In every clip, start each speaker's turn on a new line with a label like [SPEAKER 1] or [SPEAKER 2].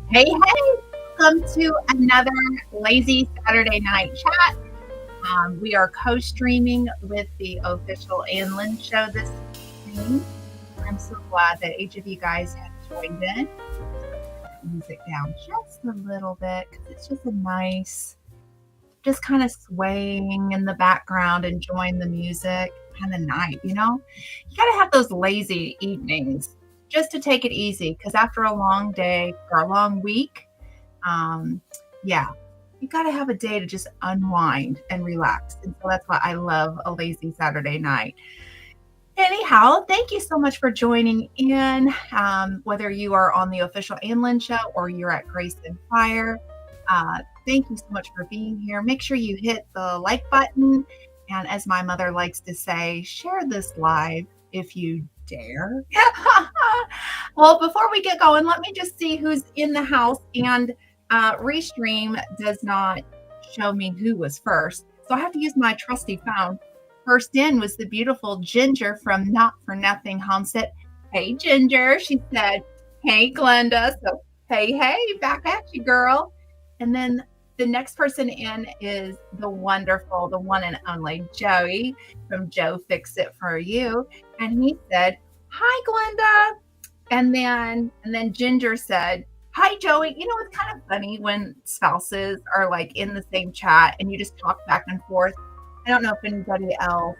[SPEAKER 1] Hey, hey, welcome to another Lazy Saturday Night Chat. We are co-streaming with the official Ann Lynn Show this evening. I'm so glad that each of you guys have joined in. Music down just a little bit because it's just a nice, just kind of swaying in the background, enjoying the music kind of night, You got to have those lazy evenings just to take it easy because after a long day or a long week, um, yeah, you got to have a day to just unwind and relax. And so that's why I love a lazy Saturday night. Anyhow, thank you so much for joining in. Whether you are on the official Ann Lynn Show or you're at Grace and Fire, thank you so much for being here. Make sure you hit the like button. And as my mother likes to say, share this live if you dare. Well, before we get going, let me just see who's in the house. And Restream does not show me who was first. So I have to use my trusty phone. First in was the beautiful Ginger from Not For Nothing Homestead. Hey, Ginger. She said, hey, Glenda. So, hey, back at you, girl. And then the next person in is the wonderful, the one and only Joey from Joe Fix It For You. And he said, hi, Glenda. And then Ginger said, hi, Joey. It's kind of funny when spouses are like in the same chat and you just talk back and forth. I don't know if anybody else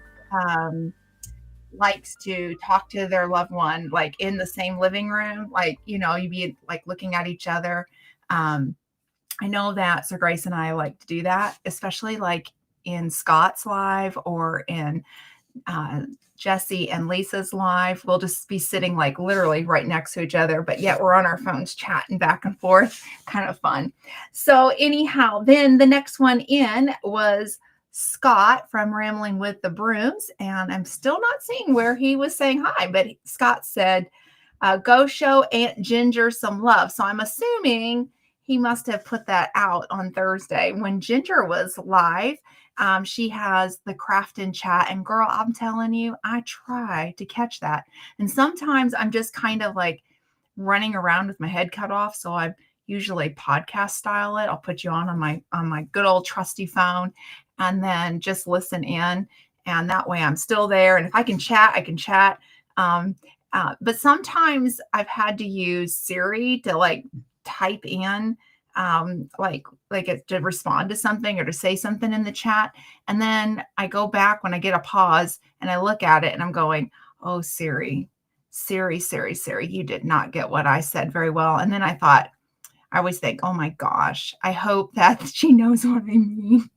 [SPEAKER 1] likes to talk to their loved one like in the same living room, like, you'd be like looking at each other. I know that Sir Grace and I like to do that, especially like in Scott's live or in Jesse and Lisa's live. We'll just be sitting like literally right next to each other, but yet we're on our phones chatting back and forth. Kind of fun. So anyhow, then the next one in was Scott from Rambling with the Brooms, and I'm still not seeing where he was saying hi, but Scott said, go show Aunt Ginger some love. So I'm assuming he must have put that out on Thursday when Ginger was live. She has the craft and chat, and girl, I'm telling you, I try to catch that. And sometimes I'm just kind of like running around with my head cut off. So I usually podcast style it. I'll put you on my good old trusty phone and then just listen in. And that way I'm still there. And if I can chat, I can chat. But sometimes I've had to use Siri to like type in to respond to something or to say something in the chat. And then I go back when I get a pause and I look at it and I'm going, oh, Siri, you did not get what I said very well. And then I always think, oh my gosh, I hope that she knows what I mean.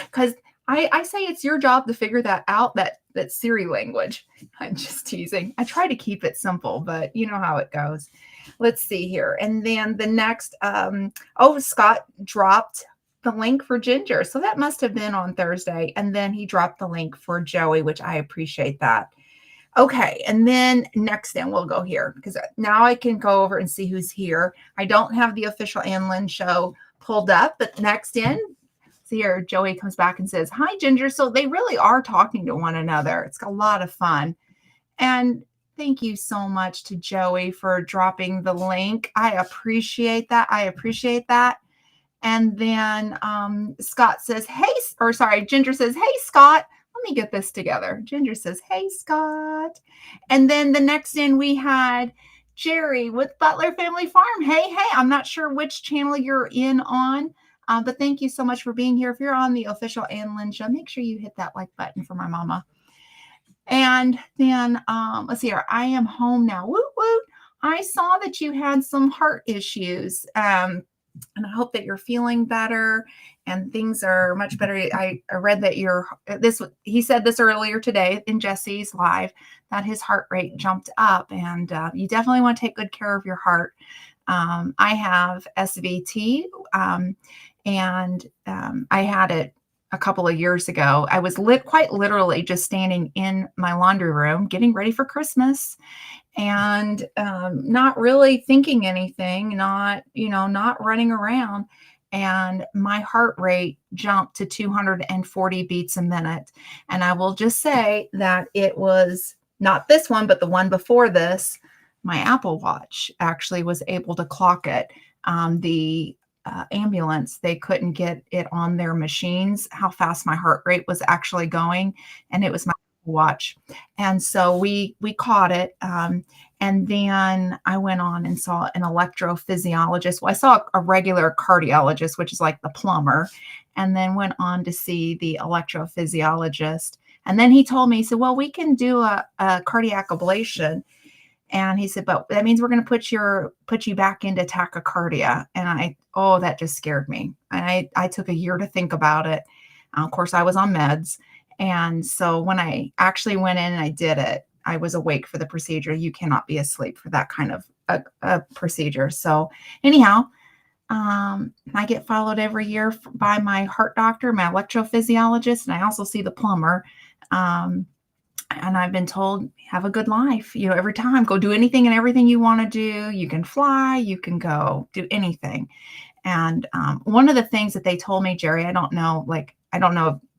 [SPEAKER 1] Because I say it's your job to figure that out, that Siri language. I'm just teasing. I try to keep it simple, but you know how it goes. Let's see here. And then the next, Scott dropped the link for Ginger. So that must have been on Thursday. And then he dropped the link for Joey, which I appreciate that. Okay. And then next in, we'll go here because now I can go over and see who's here. I don't have the official Ann Lynn Show pulled up, but next in, see here, Joey comes back and says, hi, Ginger. So they really are talking to one another. It's a lot of fun. And thank you so much to Joey for dropping the link. I appreciate that. And then Ginger says, hey, Scott, let me get this together. Ginger says, hey, Scott. And then the next in we had Jerry with Butler Family Farm. Hey, I'm not sure which channel you're in on, but thank you so much for being here. If you're on the official Ann Lynn Show, make sure you hit that like button for my mama. And then let's see here. I am home now. Woot woot. I saw that you had some heart issues. And I hope that you're feeling better and things are much better. I read that he said this earlier today in Jesse's live, that his heart rate jumped up, and you definitely want to take good care of your heart. I have SVT, and I had it a couple of years ago. I was quite literally just standing in my laundry room, getting ready for Christmas, and not really thinking anything, not running around. And my heart rate jumped to 240 beats a minute. And I will just say that it was not this one, but the one before this, my Apple Watch actually was able to clock it. the ambulance, they couldn't get it on their machines how fast my heart rate was actually going, and it was my watch. And so we caught it. And then I went on and saw an electrophysiologist. Well, I saw a regular cardiologist, which is like the plumber, and then went on to see the electrophysiologist. And then he told me, he said, well, we can do a cardiac ablation. And he said, but that means we're going to put you back into tachycardia. And that just scared me. And I took a year to think about it. Of course, I was on meds. And so when I actually went in and I did it, I was awake for the procedure. You cannot be asleep for that kind of a procedure. So anyhow, I get followed every year by my heart doctor, my electrophysiologist, and I also see the plumber. And I've been told, have a good life. Every time, go do anything and everything you want to do. You can fly, you can go do anything. And one of the things that they told me, Jerry, I don't know,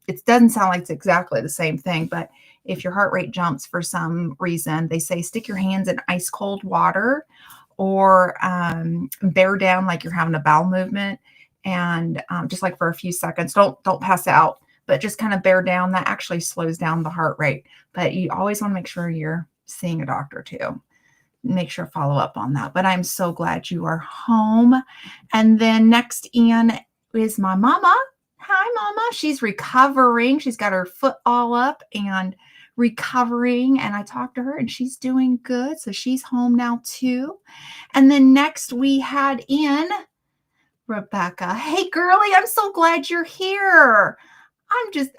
[SPEAKER 1] it doesn't sound like it's exactly the same thing, but if your heart rate jumps for some reason, they say stick your hands in ice cold water or bear down like you're having a bowel movement, and just like for a few seconds. Don't pass out, but just kind of bear down. That actually slows down the heart rate. But you always want to make sure you're seeing a doctor too. Make sure follow up on that. But I'm so glad you are home. And then next in is my mama. Hi, Mama. She's recovering. She's got her foot all up and recovering. And I talked to her and she's doing good. So she's home now too. And then next we had in Rebecca. Hey, girlie, I'm so glad you're here.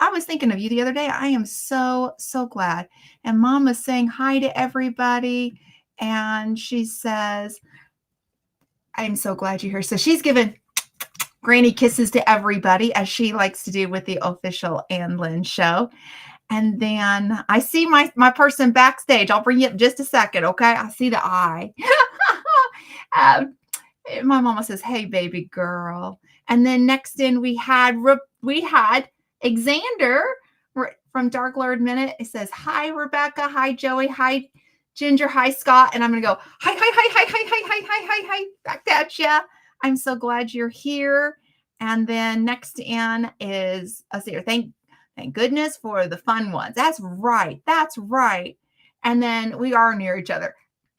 [SPEAKER 1] I was thinking of you the other day. I am so, so glad. And Mama's saying hi to everybody. And she says, I'm so glad you're here. So she's giving granny kisses to everybody, as she likes to do with the official Ann Lynn Show. And then I see my person backstage. I'll bring you up just a second, okay? I see the eye. My mama says, hey, baby girl. And then next in we had Xander from Dark Lord Minute. It says, hi, Rebecca. Hi, Joey. Hi, Ginger. Hi, Scott. And I'm going to go, hi, back at ya. I'm so glad you're here. And then next in is, thank goodness for the fun ones. That's right. And then we are near each other.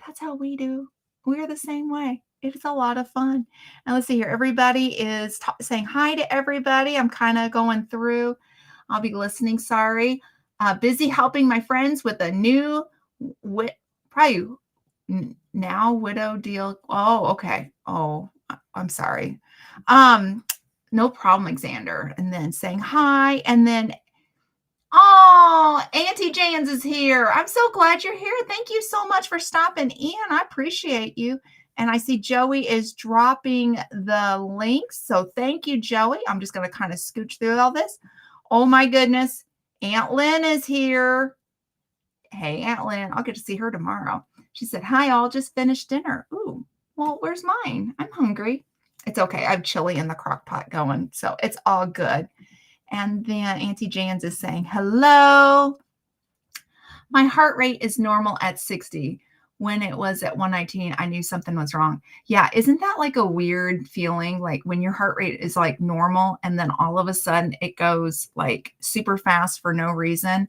[SPEAKER 1] That's how we do. We're the same way. It's a lot of fun. And let's see here. Everybody is saying hi to everybody. I'm kind of going through. I'll be listening. Sorry. Busy helping my friends with a new probably now widow deal. Oh, okay. Oh, I'm sorry. No problem, Xander. And then saying hi. And then, Auntie Jans is here. I'm so glad you're here. Thank you so much for stopping in. I appreciate you. And I see Joey is dropping the links. So thank you, Joey. I'm just going to kind of scooch through all this. Oh, my goodness. Aunt Lynn is here. Hey, Aunt Lynn. I'll get to see her tomorrow. She said, hi, all. Just finished dinner. Ooh, well, where's mine? I'm hungry. It's okay. I have chili in the crock pot going. So it's all good. And then Auntie Jans is saying, hello. My heart rate is normal at 60. When it was at 119, I knew something was wrong. Yeah, isn't that like a weird feeling? Like when your heart rate is like normal and then all of a sudden it goes like super fast for no reason.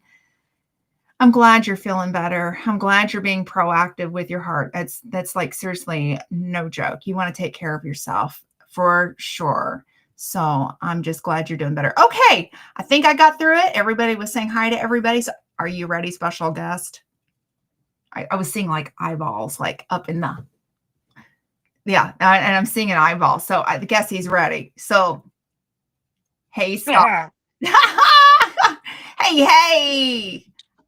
[SPEAKER 1] I'm glad you're feeling better. I'm glad you're being proactive with your heart. That's like seriously no joke. You want to take care of yourself for sure. So I'm just glad you're doing better. Okay, I think I got through it. Everybody was saying hi to everybody. So are you ready, special guest? I was seeing like eyeballs like up in the, yeah, and I'm seeing an eyeball. So I guess he's ready. So, hey, Scott. Hey.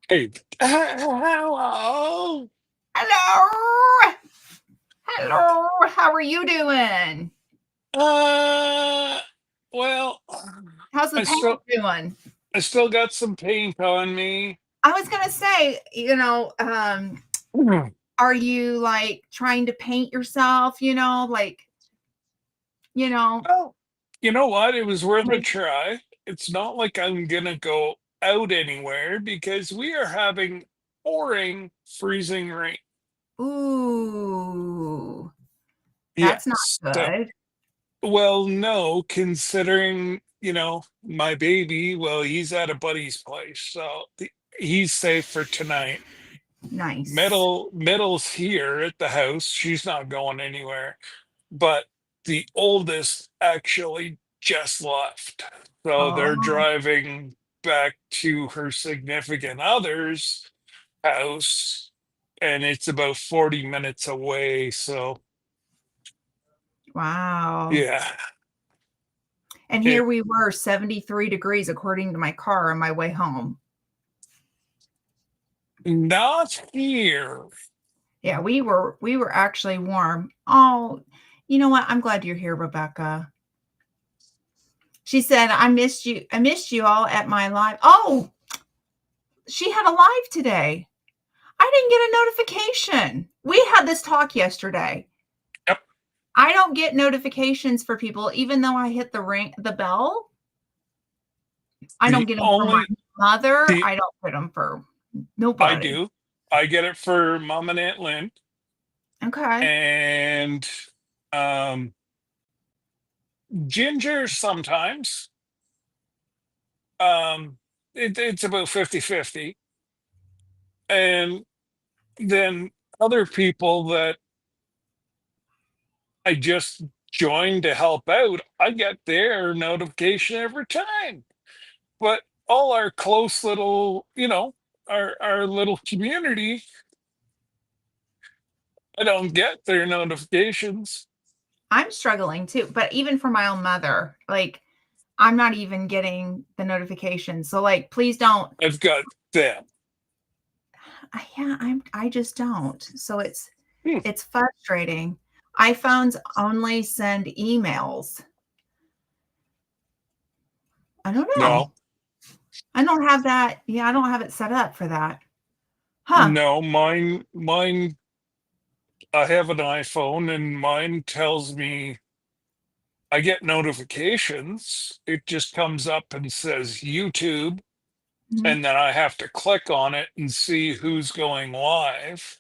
[SPEAKER 2] Hey. Hello.
[SPEAKER 1] Hello. How are you doing?
[SPEAKER 2] Well,
[SPEAKER 1] How's the paint doing?
[SPEAKER 2] I still got some paint on me.
[SPEAKER 1] I was gonna say, are you like trying to paint yourself?
[SPEAKER 2] Well, you know what? It was worth a try. It's not like I'm gonna go out anywhere because we are having pouring, freezing rain.
[SPEAKER 1] Ooh. That's not
[SPEAKER 2] Yes. So,
[SPEAKER 1] good.
[SPEAKER 2] well, no, considering, my baby, well, he's at a buddy's place, so he's safe for tonight.
[SPEAKER 1] Nice.
[SPEAKER 2] Middle's here at the house. She's not going anywhere. But the oldest actually just left. So they're
[SPEAKER 1] Oh,
[SPEAKER 2] driving back to her significant other's house, and it's about 40 minutes away. So,
[SPEAKER 1] wow.
[SPEAKER 2] yeah,
[SPEAKER 1] And here
[SPEAKER 2] it
[SPEAKER 1] we were 73 degrees according to my car on my way home.
[SPEAKER 2] not here.
[SPEAKER 1] Yeah, we were actually warm. Oh, you know what? I'm glad you're here, Rebecca. She said, I missed you. I missed you all at my live. Oh, she had a live today. I didn't get a notification. We had this talk yesterday.
[SPEAKER 2] Yep.
[SPEAKER 1] I don't get notifications for people, even though I hit the bell. I don't
[SPEAKER 2] The
[SPEAKER 1] get them for my
[SPEAKER 2] only
[SPEAKER 1] mother.
[SPEAKER 2] the
[SPEAKER 1] I don't get them for
[SPEAKER 2] I
[SPEAKER 1] nobody.
[SPEAKER 2] do. I get it for Mom and Aunt Lynn
[SPEAKER 1] Okay.
[SPEAKER 2] and um Ginger sometimes. Um it's about 50-50. And then other people that I just joined to help out, I get their notification every time. But all our close little, our little community, I don't get their notifications.
[SPEAKER 1] I'm struggling too, but even for my own mother, like I'm not even getting the notifications. So like please don't.
[SPEAKER 2] I've got them.
[SPEAKER 1] Yeah, I just don't. So
[SPEAKER 2] Hmm,
[SPEAKER 1] it's frustrating. iPhones only send emails. I don't know.
[SPEAKER 2] no,
[SPEAKER 1] I don't have that. Yeah, I don't have it set up for that. Huh.
[SPEAKER 2] no, mine, I have an iPhone and mine tells me I get notifications. It just comes up and says YouTube,
[SPEAKER 1] Mhm.
[SPEAKER 2] and then I have to click on it and see who's going live.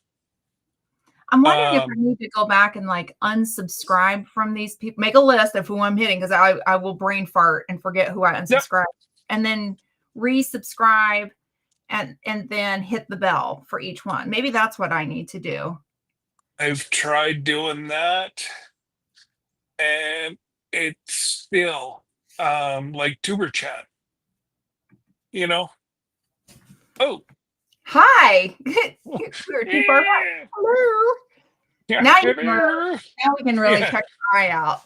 [SPEAKER 1] I'm wondering if I
[SPEAKER 2] Um,
[SPEAKER 1] need to go back and like unsubscribe from these people, make a list of who I'm hitting because I will brain fart and forget who I
[SPEAKER 2] yep,
[SPEAKER 1] unsubscribe, and then resubscribe and then hit the bell for each one. Maybe that's what I need to do.
[SPEAKER 2] I've tried doing that, and it's still like tuber chat, you know. Oh,
[SPEAKER 1] Hi. We were too far apart.
[SPEAKER 2] yeah,
[SPEAKER 1] Hello.
[SPEAKER 2] yeah,
[SPEAKER 1] Now we can really
[SPEAKER 2] yeah,
[SPEAKER 1] check your eye out.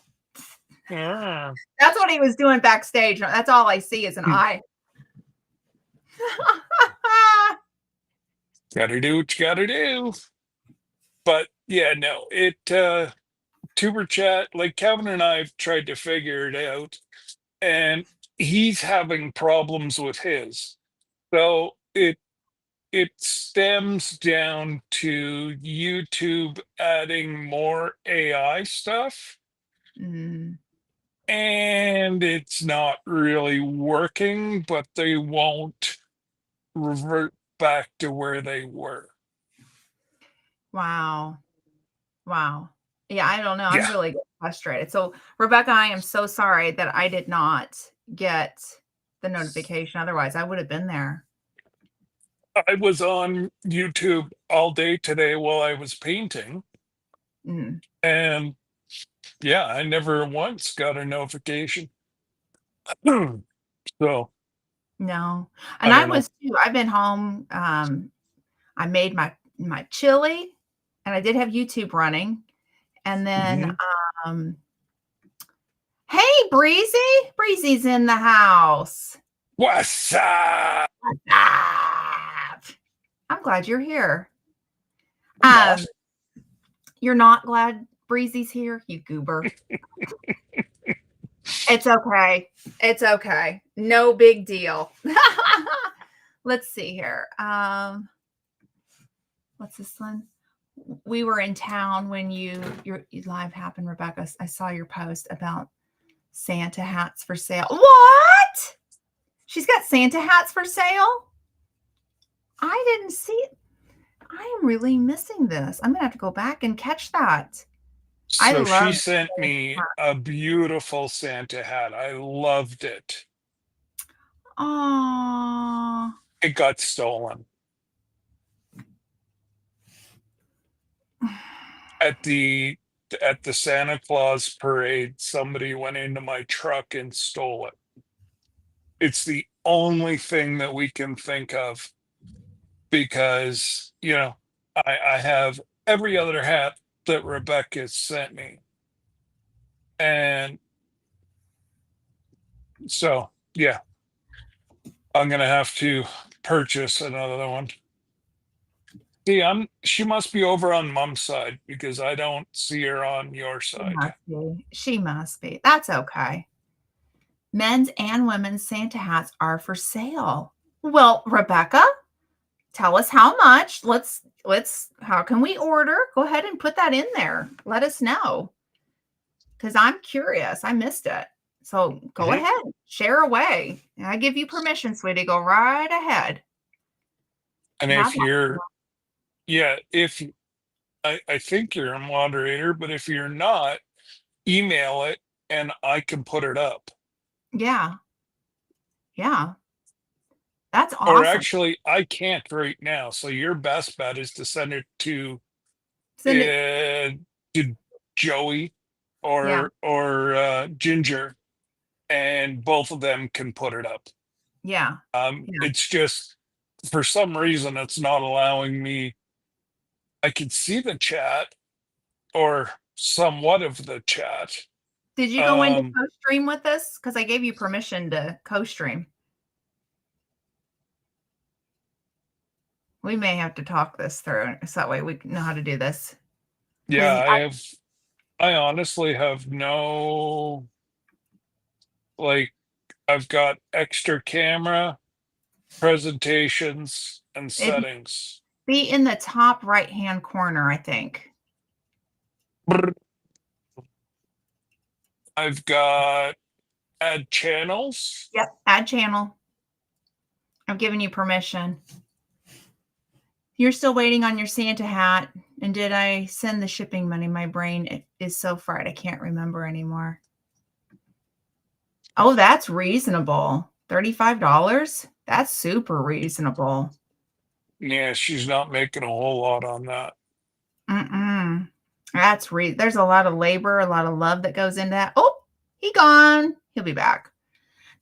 [SPEAKER 2] yeah.
[SPEAKER 1] That's what he was doing backstage. That's all I see is an eye.
[SPEAKER 2] Gotta do what you gotta do. But yeah, no, tuber chat, like Kevin and I have tried to figure it out, and he's having problems with his. So it stems down to YouTube adding more AI stuff,
[SPEAKER 1] Mm,
[SPEAKER 2] and it's not really working, but they won't revert back to where they were.
[SPEAKER 1] wow. Wow. Yeah, I don't know. I'm
[SPEAKER 2] Yeah,
[SPEAKER 1] really getting frustrated. So, Rebecca, I am so sorry that I did not get the notification. Otherwise, I would have been there.
[SPEAKER 2] I was on YouTube all day today while I was painting,
[SPEAKER 1] Mm,
[SPEAKER 2] and yeah, I never once got a notification. So
[SPEAKER 1] no.
[SPEAKER 2] I
[SPEAKER 1] And I
[SPEAKER 2] don't know.
[SPEAKER 1] was too. I've been home. I made my chili and I did have YouTube running. And then
[SPEAKER 2] Mhm.
[SPEAKER 1] um hey Breezy. Breezy's in the house.
[SPEAKER 2] What's up?
[SPEAKER 1] Ah, I'm glad you're here.
[SPEAKER 2] I'm not.
[SPEAKER 1] Um, you're not glad Breezy's here, you goober. It's okay. It's okay. No big deal. Let's see here. What's this one? We were in town when your live happened, Rebecca. I saw your post about Santa hats for sale. What? She's got Santa hats for sale? I didn't see it. I am really missing this. I'm gonna have to go back and catch that. I
[SPEAKER 2] So she
[SPEAKER 1] love
[SPEAKER 2] sent
[SPEAKER 1] those.
[SPEAKER 2] me a beautiful Santa hat. I loved it.
[SPEAKER 1] Oh,
[SPEAKER 2] It got stolen at the Santa Claus parade. Somebody went into my truck and stole it. It's the only thing that we can think of because, I have every other hat that Rebecca sent me. And so, yeah, I'm gonna have to purchase another one. See, she must be over on mom's side because I don't see her on your
[SPEAKER 1] she
[SPEAKER 2] side.
[SPEAKER 1] must be. She must be. That's okay. Men's and women's Santa hats are for sale. Well, Rebecca, tell us how much. How can we order? Go ahead and put that in there. Let us know because I'm curious. I missed it. So go
[SPEAKER 2] Mhm.
[SPEAKER 1] ahead, share away. I give you permission, sweetie. Go right ahead.
[SPEAKER 2] And
[SPEAKER 1] Have
[SPEAKER 2] if
[SPEAKER 1] that.
[SPEAKER 2] you're, yeah, if I think you're a moderator, but if you're not, email it and I can put it up.
[SPEAKER 1] Yeah. Yeah. That's
[SPEAKER 2] Or
[SPEAKER 1] awesome.
[SPEAKER 2] actually, I can't right now. So your best bet is to send it
[SPEAKER 1] Send it.
[SPEAKER 2] to Joey
[SPEAKER 1] Yeah.
[SPEAKER 2] or Ginger, and both of them can put it up.
[SPEAKER 1] Yeah. Yeah.
[SPEAKER 2] It's just for some reason it's not allowing me. I can see the chat or somewhat of the chat.
[SPEAKER 1] Did you go into
[SPEAKER 2] Um,
[SPEAKER 1] co-stream with us? Because I gave you permission to co-stream. We may have to talk this through so that way we know how to do this.
[SPEAKER 2] yeah,
[SPEAKER 1] Because
[SPEAKER 2] I honestly have no, like, I've got extra camera, presentations, and
[SPEAKER 1] it
[SPEAKER 2] settings.
[SPEAKER 1] be in the top right-hand corner, I think.
[SPEAKER 2] Brr. I've got add channels.
[SPEAKER 1] Yep. Add channel. I've given you permission. You're still waiting on your Santa hat. And did I send the shipping money? My brain is so fried. I can't remember anymore. Oh, that's reasonable. $35? That's super reasonable.
[SPEAKER 2] Yeah, she's not making a whole lot on that.
[SPEAKER 1] Mm-mm. There's a lot of labor, a lot of love that goes into that. Oh, he gone. He'll be back.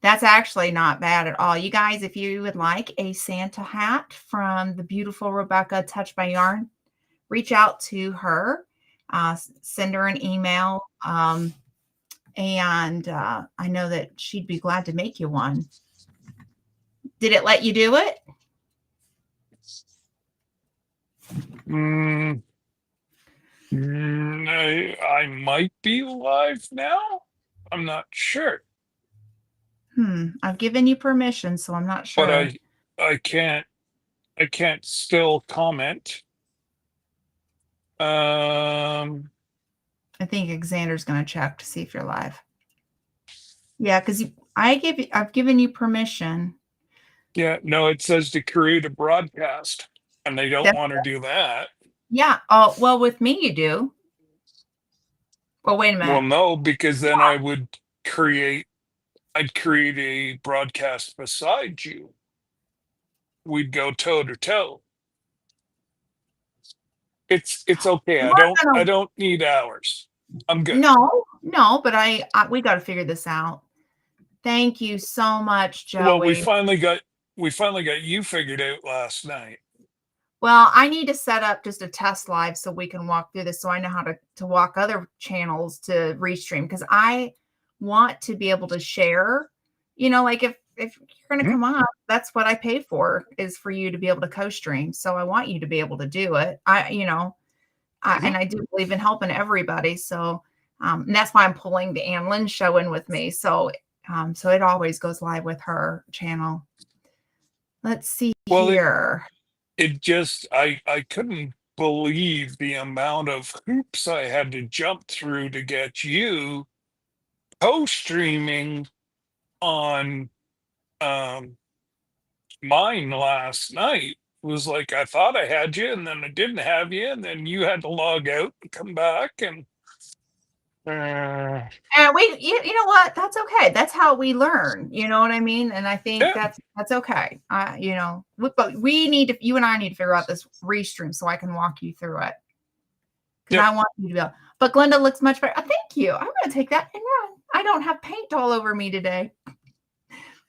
[SPEAKER 1] That's actually not bad at all. You guys, if you would like a Santa hat from the beautiful Rebecca Touch by Yarn, reach out to her, send her an email, and I know that she'd be glad to make you one. Did it let you do it?
[SPEAKER 2] Mm, I might be live now. I'm not sure,
[SPEAKER 1] I've given you permission, so I'm not
[SPEAKER 2] but
[SPEAKER 1] sure.
[SPEAKER 2] I can't still comment. Um,
[SPEAKER 1] I think Xander's going to check to see if you're live. Yeah, because I've given you permission.
[SPEAKER 2] yeah, no, it says to create a broadcast, and they don't
[SPEAKER 1] That-
[SPEAKER 2] want to do that.
[SPEAKER 1] yeah. Oh, well, with me you do. Well, wait a
[SPEAKER 2] Well,
[SPEAKER 1] minute.
[SPEAKER 2] no, because then I'd create a broadcast beside you. We'd go toe to toe. It's okay.
[SPEAKER 1] We're
[SPEAKER 2] I
[SPEAKER 1] gonna
[SPEAKER 2] don't need hours. I'm good.
[SPEAKER 1] no, but we got to figure this out. Thank you so much,
[SPEAKER 2] Well,
[SPEAKER 1] Joey.
[SPEAKER 2] we finally got you figured out last night.
[SPEAKER 1] Well, I need to set up just a test live so we can walk through this so I know how to walk other channels to restream because I want to be able to share, like if you're going to
[SPEAKER 2] Mhm.
[SPEAKER 1] come on, that's what I pay for is for you to be able to co-stream. So I want you to be able to do it.
[SPEAKER 2] Mhm.
[SPEAKER 1] And I do believe in helping everybody. So and that's why I'm pulling the Ann Lynn Show in with me. So it always goes live with her channel. Let's see
[SPEAKER 2] Well,
[SPEAKER 1] here.
[SPEAKER 2] it just I couldn't believe the amount of hoops I had to jump through to get you co-streaming on um mine last night. It was like I thought I had you and then I didn't have you and then you had to log out and come back and Uh,
[SPEAKER 1] And you know what? That's okay. That's how we learn. You know what I mean? And I think
[SPEAKER 2] yeah,
[SPEAKER 1] that's okay. But you and I need to figure out this restream so I can walk you through it because
[SPEAKER 2] yep.
[SPEAKER 1] I want you to go. But Glenda looks much better. Thank you. I'm going to take that and run. I don't have paint all over me today.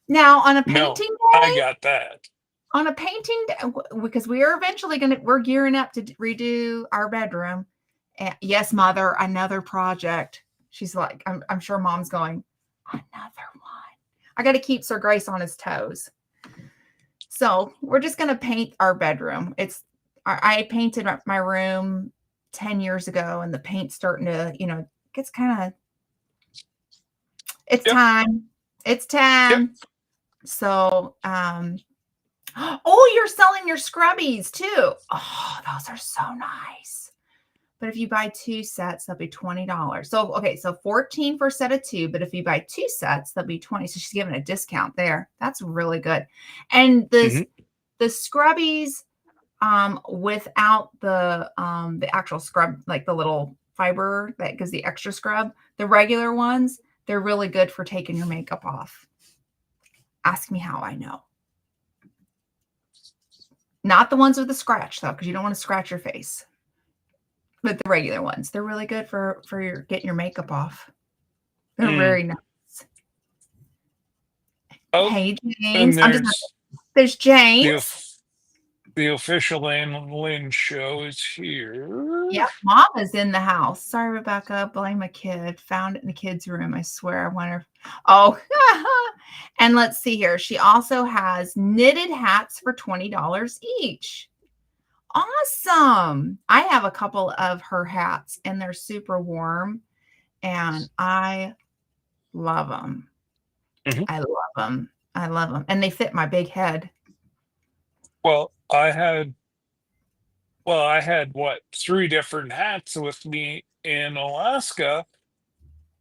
[SPEAKER 1] Now on a
[SPEAKER 2] No,
[SPEAKER 1] painting
[SPEAKER 2] I
[SPEAKER 1] day,
[SPEAKER 2] got that.
[SPEAKER 1] because we're gearing up to redo our bedroom. And yes, mother, another project. She's like, I'm sure mom's going, another one. I got to keep Sir Grace on his toes. So we're just going to paint our bedroom. I painted my room 10 years ago and the paint's starting to, gets kind of, it's
[SPEAKER 2] Yep,
[SPEAKER 1] time. It's
[SPEAKER 2] yep.
[SPEAKER 1] time. So, oh, you're selling your scrubbies too. Oh, those are so nice. But if you buy 2 sets, they'll be $20. So, okay, so 14 for a set of 2, but if you buy 2 sets, they'll be 20. So she's giving a discount there. That's really good. And
[SPEAKER 2] Hmm.
[SPEAKER 1] the scrubbies without the actual scrub, like the little fiber that gives the extra scrub, the regular ones, they're really good for taking your makeup off. Ask me how I know. Not the ones with the scratch though, because you don't want to scratch your face. But the regular ones, they're really good for your getting your makeup off. They're
[SPEAKER 2] Mm.
[SPEAKER 1] very nice.
[SPEAKER 2] Oh,
[SPEAKER 1] Hey
[SPEAKER 2] and
[SPEAKER 1] James, there's
[SPEAKER 2] the
[SPEAKER 1] James.
[SPEAKER 2] of- the official Ann Lynn Show is here.
[SPEAKER 1] Yep, mom is in the house. Sorry, Rebecca. Blame a kid. Found it in the kids' room. I swear. I wonder. Oh, and let's see here. She also has knitted hats for $20 each. Awesome. I have a couple of her hats, and they're super warm, and I love them.
[SPEAKER 2] Mhm.
[SPEAKER 1] I love them. I love them, and they fit my big head.
[SPEAKER 2] Well, I had what, 3 different hats with me in Alaska.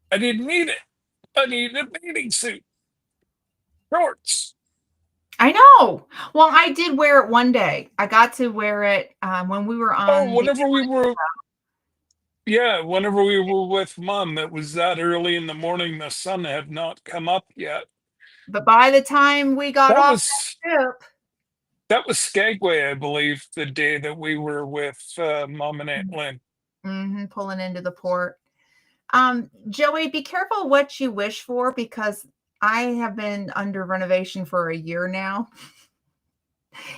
[SPEAKER 2] I didn't need it. I needed a bathing suit, shorts.
[SPEAKER 1] I know. Well, I did wear it one day. I got to wear it when we were
[SPEAKER 2] Oh,
[SPEAKER 1] on the.
[SPEAKER 2] whenever we were with mom, it was that early in the morning. The sun had not come up yet.
[SPEAKER 1] But by the time we got
[SPEAKER 2] That
[SPEAKER 1] off
[SPEAKER 2] was
[SPEAKER 1] that trip,
[SPEAKER 2] Skagway, I believe, the day that we were with mom and Aunt Lynn.
[SPEAKER 1] pulling into the port. Joey, be careful what you wish for because I have been under renovation for a year now.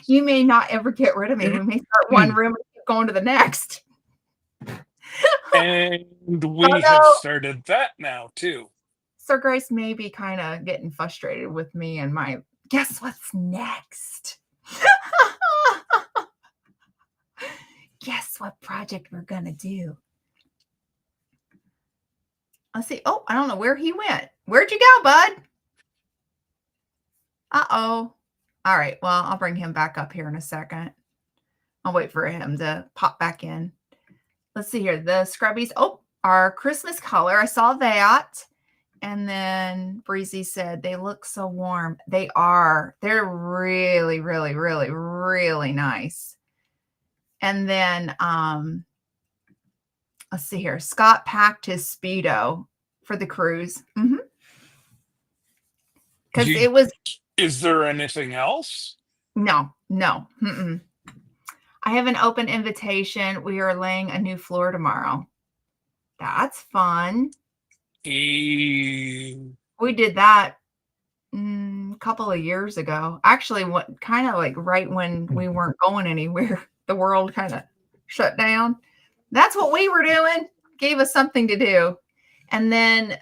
[SPEAKER 1] You may not ever get rid of me. We may start one room and keep going to the next.
[SPEAKER 2] And we have
[SPEAKER 1] Although
[SPEAKER 2] started that now too.
[SPEAKER 1] Sir Grace may be kind of getting frustrated with me and my guess what's next? Guess what project we're gonna do? Let's see. Oh, I don't know where he went. Where'd you go, bud? Uh-oh. All right. Well, I'll bring him back up here in a second. I'll wait for him to pop back in. Let's see here. The scrubbies. Oh, our Christmas color. I saw that. And then Breezy said, they look so warm. They are. They're really, really, really, really nice. And then let's see here. Scott packed his Speedo for the cruise. Because it was.
[SPEAKER 2] Is there anything else?
[SPEAKER 1] No. Mm-mm. I have an open invitation. We are laying a new floor tomorrow. That's fun. We did that a couple of years ago. Actually, what kind of like right when we weren't going anywhere, the world kind of shut down. That's what we were doing. Gave us something to do. And then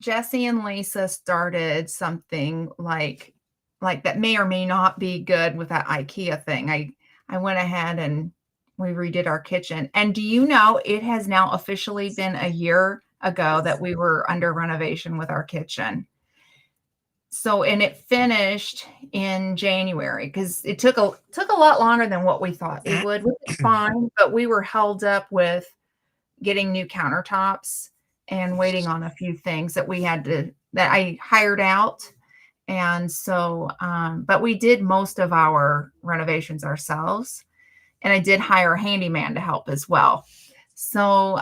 [SPEAKER 1] Jesse and Lisa started something like that may or may not be good with that IKEA thing. I went ahead and we redid our kitchen. And do you know it has now officially been a year ago that we were under renovation with our kitchen. So, and it finished in January because it took a lot longer than what we thought it would, which is fine, but we were held up with getting new countertops and waiting on a few things that I hired out. And so, but we did most of our renovations ourselves. And I did hire a handyman to help as well. So,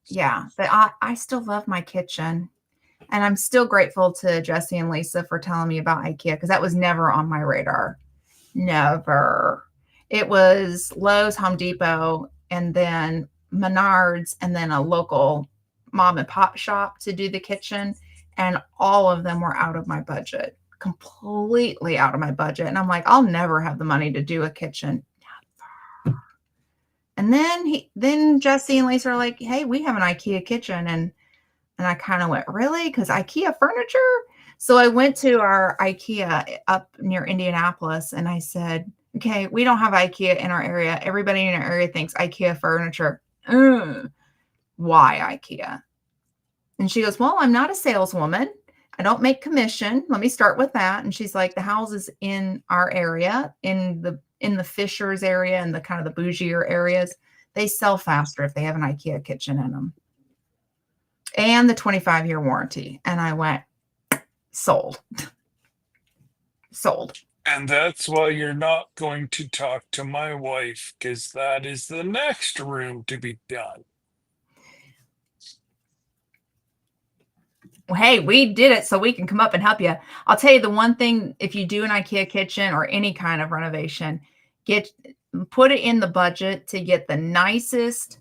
[SPEAKER 1] yeah, but I still love my kitchen. And I'm still grateful to Jesse and Lisa for telling me about IKEA because that was never on my radar. Never. It was Lowe's, Home Depot, and then Menards, and then a local mom and pop shop to do the kitchen. And all of them were out of my budget, completely out of my budget. And I'm like, I'll never have the money to do a kitchen. And then Jesse and Lisa are like, hey, we have an IKEA kitchen. And I kind of went, really? Because IKEA furniture? So I went to our IKEA up near Indianapolis and I said, okay, we don't have IKEA in our area. Everybody in our area thinks IKEA furniture. Why IKEA? And she goes, well, I'm not a saleswoman. I don't make commission. Let me start with that. And she's like, the houses in our area, in the Fishers area and the kind of the bougier areas, they sell faster if they have an IKEA kitchen in them. And the 25-year warranty. And I went, sold. Sold.
[SPEAKER 2] And that's why you're not going to talk to my wife, because that is the next room to be done.
[SPEAKER 1] Well, hey, we did it so we can come up and help you. I'll tell you the one thing, if you do an IKEA kitchen or any kind of renovation, put it in the budget to get the nicest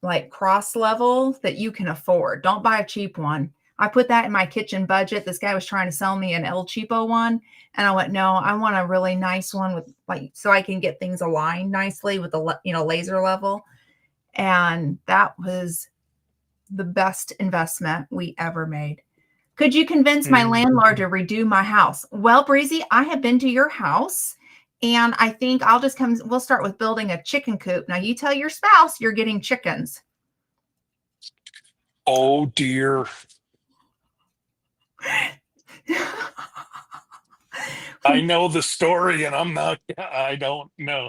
[SPEAKER 1] like cross level that you can afford. Don't buy a cheap one. I put that in my kitchen budget. This guy was trying to sell me an El Cheapo one. And I went, no, I want a really nice one with like, so I can get things aligned nicely with the, laser level. And that was the best investment we ever made. Could you convince my landlord to redo my house? Well, Breezy, I have been to your house and I think I'll just we'll start with building a chicken coop. Now you tell your spouse you're getting chickens.
[SPEAKER 2] Oh dear. I know the story and I don't know.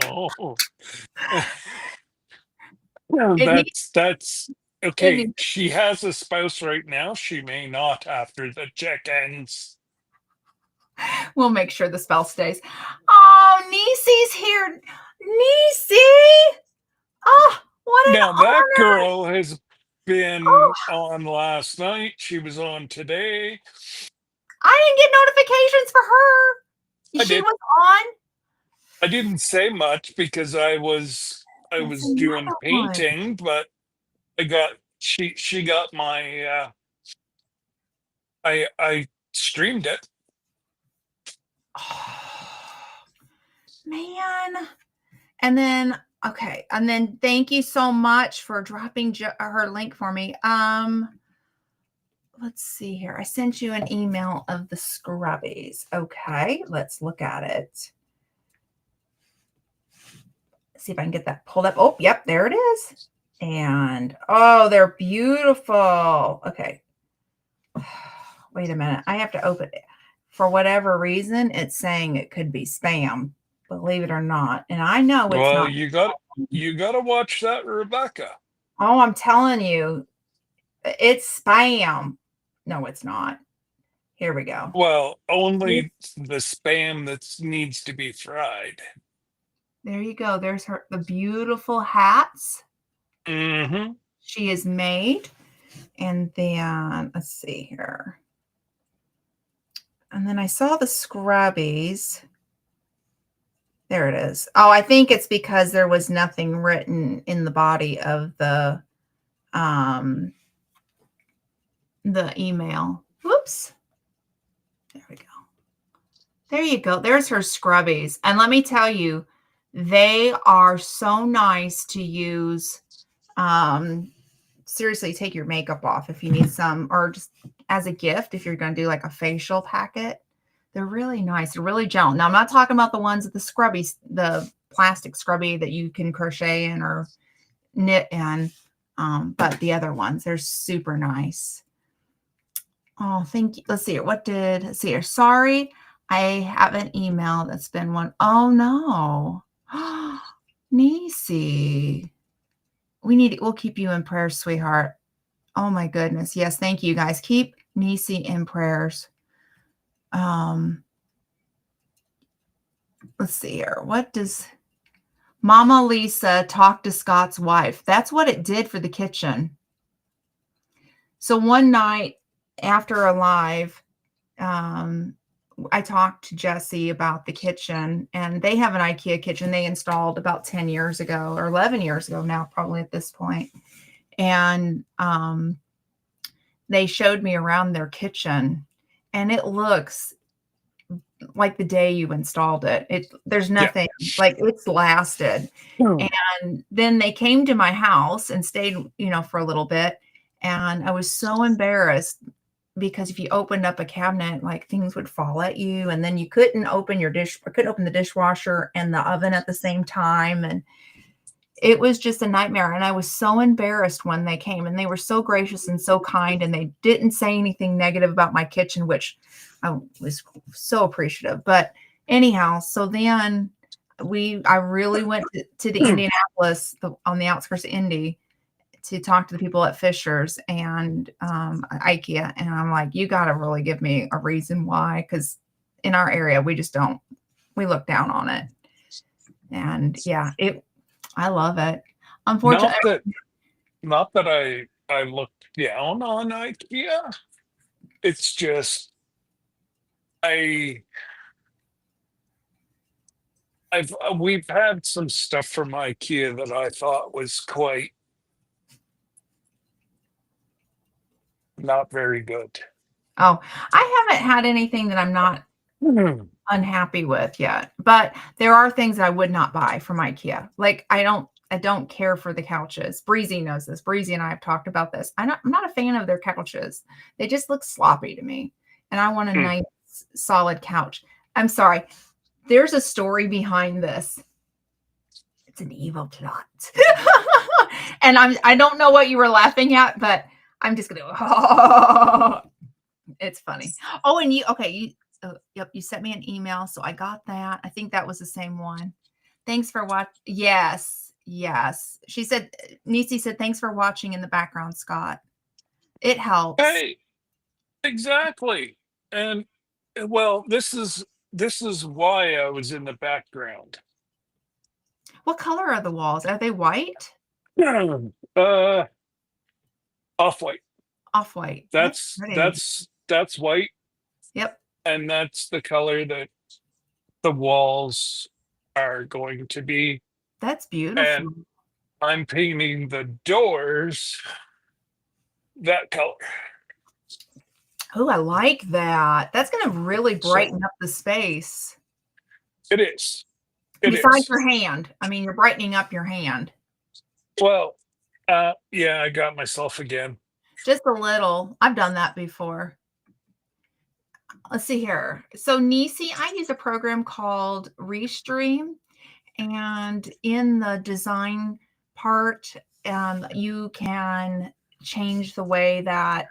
[SPEAKER 2] That's okay. She has a spouse right now. She may not after the chickens.
[SPEAKER 1] We'll make sure the spell stays. Oh, Niecy's here. Niecy! Oh, what an
[SPEAKER 2] Now
[SPEAKER 1] honor.
[SPEAKER 2] that girl has been on last night. She was on today.
[SPEAKER 1] I didn't get notifications for her. She was on.
[SPEAKER 2] I didn't say much because I was doing painting, but she got my I streamed it.
[SPEAKER 1] Oh, man. And then thank you so much for dropping her link for me. Let's see here. I sent you an email of the scrubbies. Okay, let's look at it. See if I can get that pulled up. Oh, yep, there it is. And oh, they're beautiful. Okay. Wait a minute. I have to open it. For whatever reason, it's saying it could be spam. Believe it or not. And I know it's not.
[SPEAKER 2] Well, you got to watch that, Rebecca.
[SPEAKER 1] Oh, I'm telling you, it's spam. No, it's not. Here we go.
[SPEAKER 2] Well, only the spam that needs to be fried.
[SPEAKER 1] There you go. There's the beautiful hats.
[SPEAKER 2] Mm-hmm.
[SPEAKER 1] She is made. And then let's see here. And then I saw the scrubbies. There it is. Oh, I think it's because there was nothing written in the body of the email. Whoops. There we go. There you go. There's her scrubbies. And let me tell you, they are so nice to use. Seriously, take your makeup off if you need some, or just as a gift if you're going to do like a facial packet. They're really nice. They're really gentle. Now, I'm not talking about the ones with the scrubbies, the plastic scrubby that you can crochet in or knit in, but the other ones, they're super nice. Oh, thank you. Let's see here. Let's see here. Sorry, I have an email that's been one. Oh, no. Niecy. We'll keep you in prayers, sweetheart. Oh, my goodness. Yes, thank you, guys. Keep Niecy in prayers. Let's see here. Mama Lisa talked to Scott's wife. That's what it did for the kitchen. So one night after a live, I talked to Jesse about the kitchen, and they have an IKEA kitchen they installed about 10 years ago or 11 years ago now, probably at this point. And they showed me around their kitchen, and it looks like the day you installed it. There's nothing like it's lasted.
[SPEAKER 2] Hmm.
[SPEAKER 1] And then they came to my house and stayed, for a little bit. And I was so embarrassed because if you opened up a cabinet, like things would fall at you, and then you couldn't open the dishwasher and the oven at the same time. And it was just a nightmare. And I was so embarrassed when they came, and they were so gracious and so kind, and they didn't say anything negative about my kitchen, which I was so appreciative. But anyhow, so then I really went to the Indianapolis, on the outskirts of Indy, to talk to the people at Fisher's and IKEA. And I'm like, you got to really give me a reason why. Cause in our area, we look down on it. And yeah, I love it. Unfortunately,
[SPEAKER 2] Not that I looked down on IKEA. It's just we've had some stuff from IKEA that I thought was quite not very good.
[SPEAKER 1] oh, I haven't had anything that I'm not unhappy with yet, but there are things that I would not buy from IKEA. Like I don't care for the couches. Breezy knows this. Breezy and I have talked about this. I'm not a fan of their couches. They just look sloppy to me. And I want a nice, solid couch. I'm sorry. There's a story behind this. It's an evil plot. And I don't know what you were laughing at, but I'm just gonna it's funny. Oh, and yep, you sent me an email, so I got that. I think that was the same one. Thanks for watching. Yes. She said, Nisi said, thanks for watching in the background, Scott. It helps.
[SPEAKER 2] Hey, exactly. And well, this is why I was in the background.
[SPEAKER 1] What color are the walls? Are they white?
[SPEAKER 2] Off-white.
[SPEAKER 1] Off-white.
[SPEAKER 2] That's white.
[SPEAKER 1] Yep.
[SPEAKER 2] And that's the color that the walls are going to be.
[SPEAKER 1] That's beautiful.
[SPEAKER 2] And I'm painting the doors that color.
[SPEAKER 1] Oh, I like that. That's going to really brighten up the space.
[SPEAKER 2] It is.
[SPEAKER 1] Besides your hand. I mean, you're brightening up your hand.
[SPEAKER 2] Well, yeah, I got myself again.
[SPEAKER 1] Just a little. I've done that before. Let's see here. So Nisi, I use a program called Restream. And in the design part, you can change the way that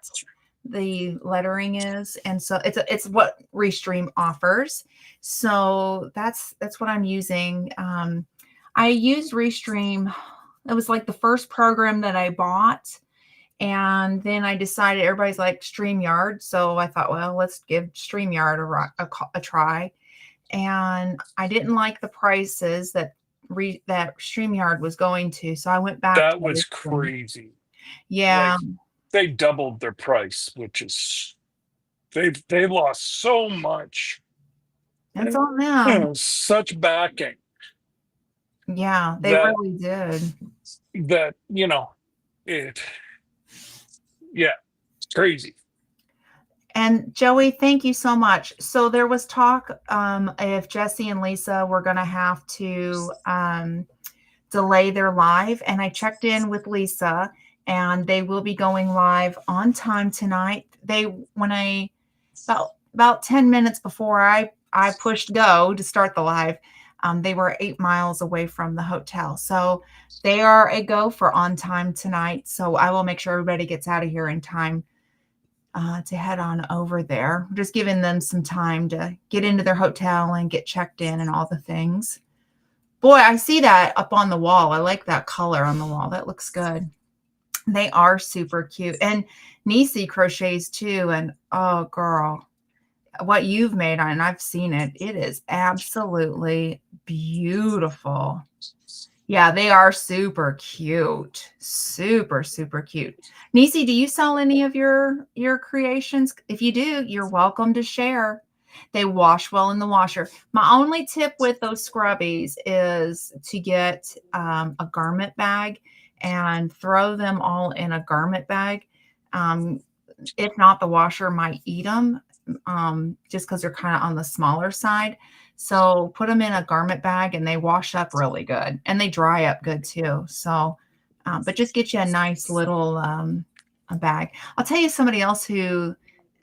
[SPEAKER 1] the lettering is, and so it's what Restream offers. So that's what I'm using. I used Restream. It was like the first program that I bought, and then I decided everybody's like StreamYard, so I thought, well, let's give StreamYard a try. And I didn't like the prices that StreamYard was going to, so I went back.
[SPEAKER 2] That was crazy.
[SPEAKER 1] Yeah.
[SPEAKER 2] Like, they doubled their price, which is they lost so much.
[SPEAKER 1] That's on them.
[SPEAKER 2] Such backing.
[SPEAKER 1] Yeah, they really did.
[SPEAKER 2] That, it's crazy.
[SPEAKER 1] And Joey, thank you so much. So there was talk if Jesse and Lisa were going to have to delay their live, and I checked in with Lisa, and they will be going live on time tonight. About 10 minutes before I pushed go to start the live, they were 8 miles away from the hotel. So they are a go for on time tonight. So I will make sure everybody gets out of here in time to head on over there. We're just giving them some time to get into their hotel and get checked in and all the things. Boy, I see that up on the wall. I like that color on the wall. That looks good. They are super cute. And Nisi crochets too. And oh, girl, what you've made, and I've seen it, it is absolutely beautiful. Yeah, they are super cute. Super, super cute. Nisi, do you sell any of your creations? If you do, you're welcome to share. They wash well in the washer. My only tip with those scrubbies is to get a garment bag and throw them all in a garment bag. Um, if not, the washer might eat them just because they're kind of on the smaller side. So put them in a garment bag and they wash up really good and they dry up good too. So, but just get you a nice little a bag. I'll tell you somebody else who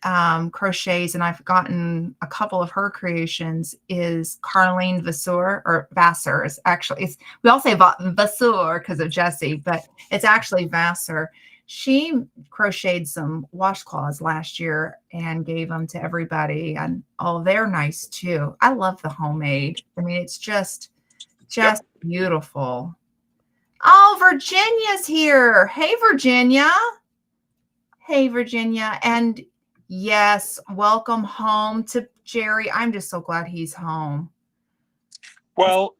[SPEAKER 1] crochets, and I've gotten a couple of her creations, is Carlene Vasseur, or Vasseur. Is actually, it's, we all say Vasseur because of Jesse, but it's actually Vasseur. She crocheted some washcloths last year and gave them to everybody, and oh, they're nice too. I love the homemade. I mean, it's just
[SPEAKER 2] Yep.
[SPEAKER 1] beautiful. Oh, Virginia's here. Hey, Virginia. Hey, Virginia. And yes, welcome home to Jerry. I'm just so glad he's home.
[SPEAKER 2] Well,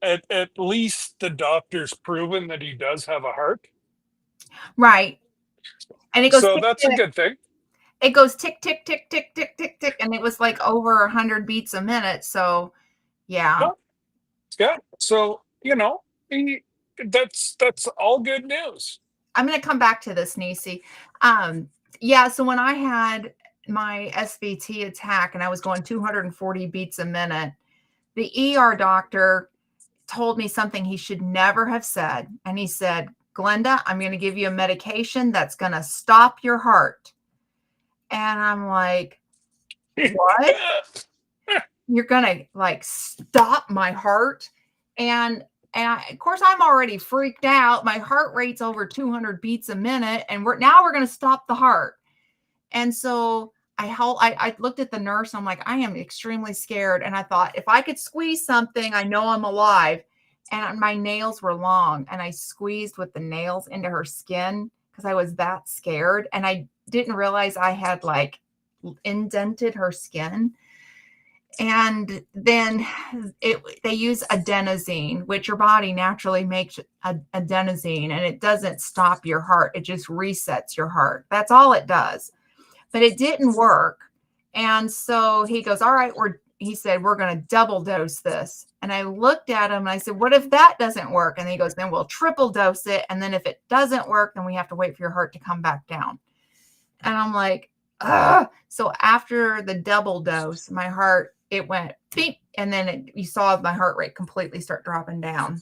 [SPEAKER 2] at least the doctor's proven that he does have a heart.
[SPEAKER 1] Right. And it goes
[SPEAKER 2] So
[SPEAKER 1] tick,
[SPEAKER 2] that's a
[SPEAKER 1] tick.
[SPEAKER 2] good thing.
[SPEAKER 1] It goes tick, tick, tick, tick, tick, tick, tick. And it was like over 100 beats a minute. So yeah.
[SPEAKER 2] Well, yeah. So, that's all good news.
[SPEAKER 1] I'm going to come back to this, Nisi. Yeah. So when I had my SVT attack and I was going 240 beats a minute, the ER doctor told me something he should never have said. And he said, Glenda, I'm going to give you a medication that's going to stop your heart. And I'm like, what? You're going to like stop my heart? And of course, I'm already freaked out. My heart rate's over 200 beats a minute, and we're going to stop the heart. And so I looked at the nurse. I'm like, I am extremely scared. And I thought, if I could squeeze something, I know I'm alive. And my nails were long, and I squeezed with the nails into her skin because I was that scared. And I didn't realize I had like indented her skin. And then they use adenosine, which your body naturally makes adenosine, and it doesn't stop your heart. It just resets your heart. That's all it does. But it didn't work. And so he goes, all right, he said, we're going to double dose this. And I looked at him and I said, what if that doesn't work? And he goes, then we'll triple dose it. And then if it doesn't work, then we have to wait for your heart to come back down. And I'm like, ugh. So after the double dose, my heart, it went beep. And then you saw my heart rate completely start dropping down.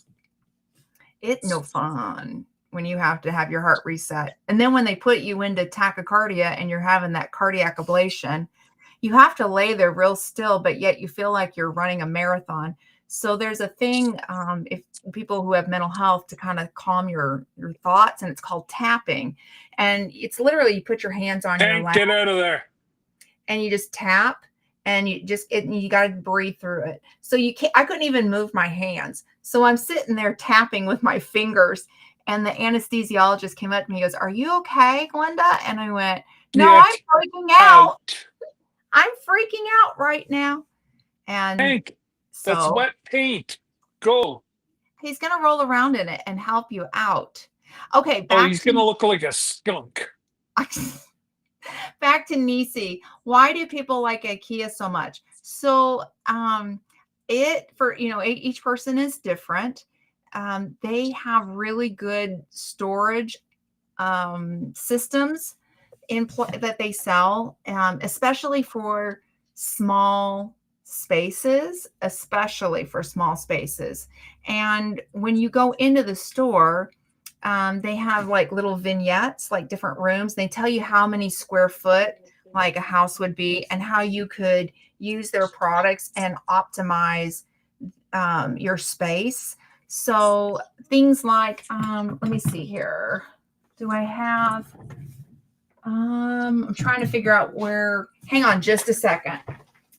[SPEAKER 1] It's no fun when you have to have your heart reset. And then when they put you into tachycardia and you're having that cardiac ablation, you have to lay there real still, but yet you feel like you're running a marathon. So there's a thing, if people who have mental health, to kind of calm your thoughts, and it's called tapping. And it's literally, you put your hands on your lap.
[SPEAKER 2] Get out of there.
[SPEAKER 1] And you just tap, and you got to breathe through it. So I couldn't even move my hands. So I'm sitting there tapping with my fingers, and the anesthesiologist came up to me and goes, are you okay, Glenda? And I went, no, I'm freaking out. I'm freaking out right now. And
[SPEAKER 2] Hank, that's wet paint. Go.
[SPEAKER 1] He's going to roll around in it and help you out. Okay.
[SPEAKER 2] He's going to look like a skunk.
[SPEAKER 1] Back to Nisi. Why do people like IKEA so much? So each person is different. They have really good storage systems that they sell, especially for small spaces, And when you go into the store, they have like little vignettes, like different rooms. They tell you how many square foot like a house would be, and how you could use their products and optimize your space. So things like, let me see here. Do I have, I'm trying to figure out where, hang on just a second.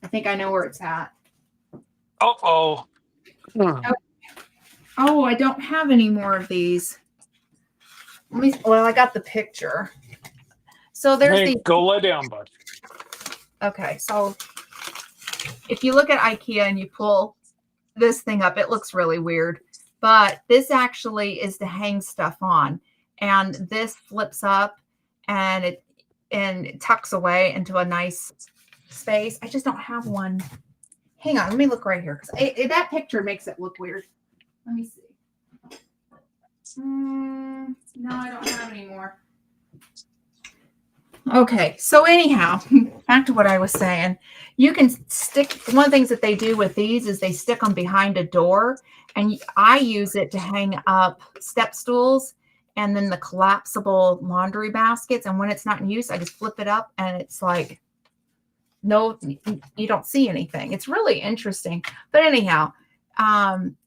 [SPEAKER 1] I think I know where it's at.
[SPEAKER 2] Oh,
[SPEAKER 1] I don't have any more of these. I got the picture. So there's
[SPEAKER 2] go lie down, bud.
[SPEAKER 1] Okay, so if you look at IKEA and you pull this thing up. It looks really weird, but this actually is to hang stuff on. And this flips up and it tucks away into a nice space. I just don't have one. Hang on, let me look right here because that picture makes it look weird. Let me see. No, I don't have any more. Okay, so anyhow, back to what I was saying. You can stick, one of the things that they do with these is they stick them behind a door, and I use it to hang up step stools and then the collapsible laundry baskets. And when it's not in use, I just flip it up and it's like, no, you don't see anything. It's really interesting. But anyhow,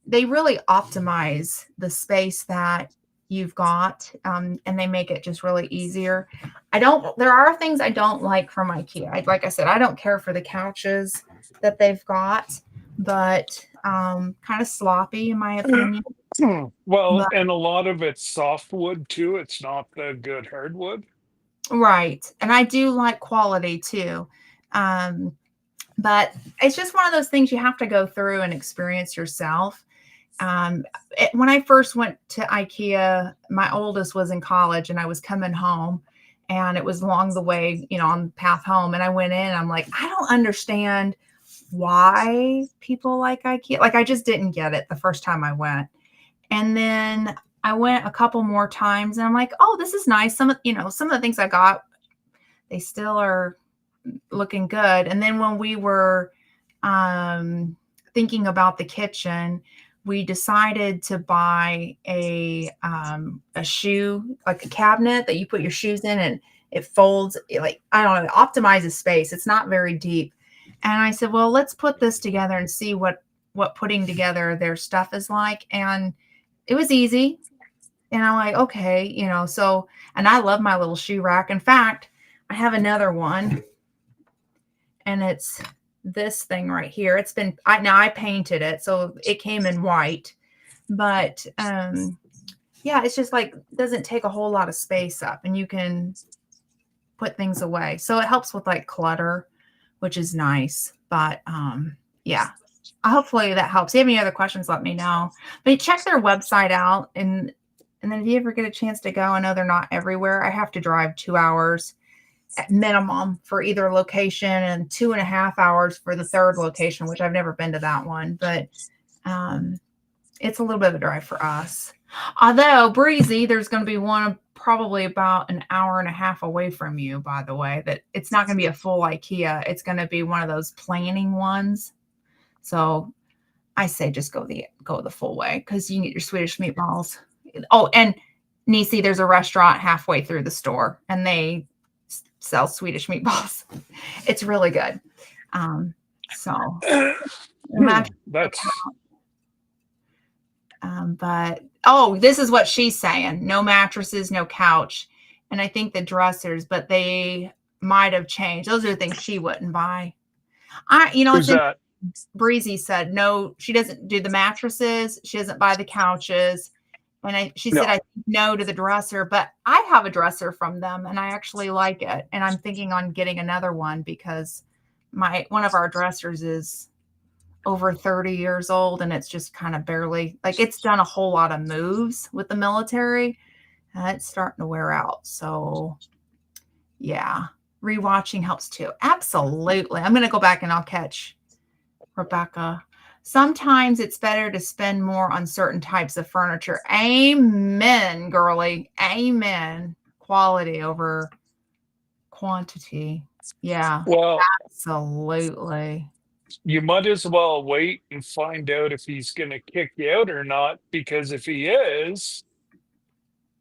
[SPEAKER 1] they really optimize the space that you've got, and they make it just really easier. There are things I don't like from IKEA. Like I said, I don't care for the couches that they've got, but kind of sloppy in my opinion.
[SPEAKER 2] Well,
[SPEAKER 1] But,
[SPEAKER 2] and a lot of it's softwood too. It's not the good hardwood.
[SPEAKER 1] right. And I do like quality too. But it's just one of those things you have to go through and experience yourself. When I first went to IKEA, my oldest was in college and I was coming home, and it was along the way, on the path home. And I went in, I'm like, I don't understand why people like IKEA. Like, I just didn't get it the first time I went. And then I went a couple more times and I'm like, oh, this is nice. Some of the things I got, they still are looking good. And then when we were thinking about the kitchen, we decided to buy a shoe, like a cabinet that you put your shoes in, and it folds, like, I don't know, it optimizes space. It's not very deep. And I said, well, let's put this together and see what putting together their stuff is like. And it was easy. And I'm like, okay, so, and I love my little shoe rack. In fact, I have another one, and it's this thing right here. It's been, I painted it, so it came in white, but yeah, it's just like, doesn't take a whole lot of space up, and you can put things away. So it helps with like clutter, which is nice. But yeah, hopefully that helps. If you have any other questions, let me know. But check their website out, and then if you ever get a chance to go, I know they're not everywhere. I have to drive 2 hours at minimum for either location, and 2.5 hours for the third location, which I've never been to that one, but it's a little bit of a drive for us. Although Breezy, there's going to be one probably about an hour and a half away from you, by the way, that it's not going to be a full IKEA. It's going to be one of those planning ones. So I say just go the full way, because you can get your Swedish meatballs. Oh, and Nisi, there's a restaurant halfway through the store, and they sell Swedish meatballs. It's really good. So
[SPEAKER 2] That's
[SPEAKER 1] but this is what she's saying: no mattresses, no couch, and I think the dressers, but they might have changed. Those are the things she wouldn't buy.
[SPEAKER 2] who's that?
[SPEAKER 1] Breezy said no, she doesn't do the mattresses, she doesn't buy the couches. And she said,
[SPEAKER 2] No.
[SPEAKER 1] I think no to the dresser, but I have a dresser from them and I actually like it. And I'm thinking on getting another one, because one of our dressers is over 30 years old, and it's just kind of barely, like, it's done a whole lot of moves with the military, and it's starting to wear out. So yeah, rewatching helps too. Absolutely. I'm going to go back and I'll catch Rebecca. Sometimes it's better to spend more on certain types of furniture. Amen, girly. Amen. Quality over quantity. Yeah,
[SPEAKER 2] Well,
[SPEAKER 1] absolutely.
[SPEAKER 2] you might as well wait and find out if he's going to kick you out or not, because if he is,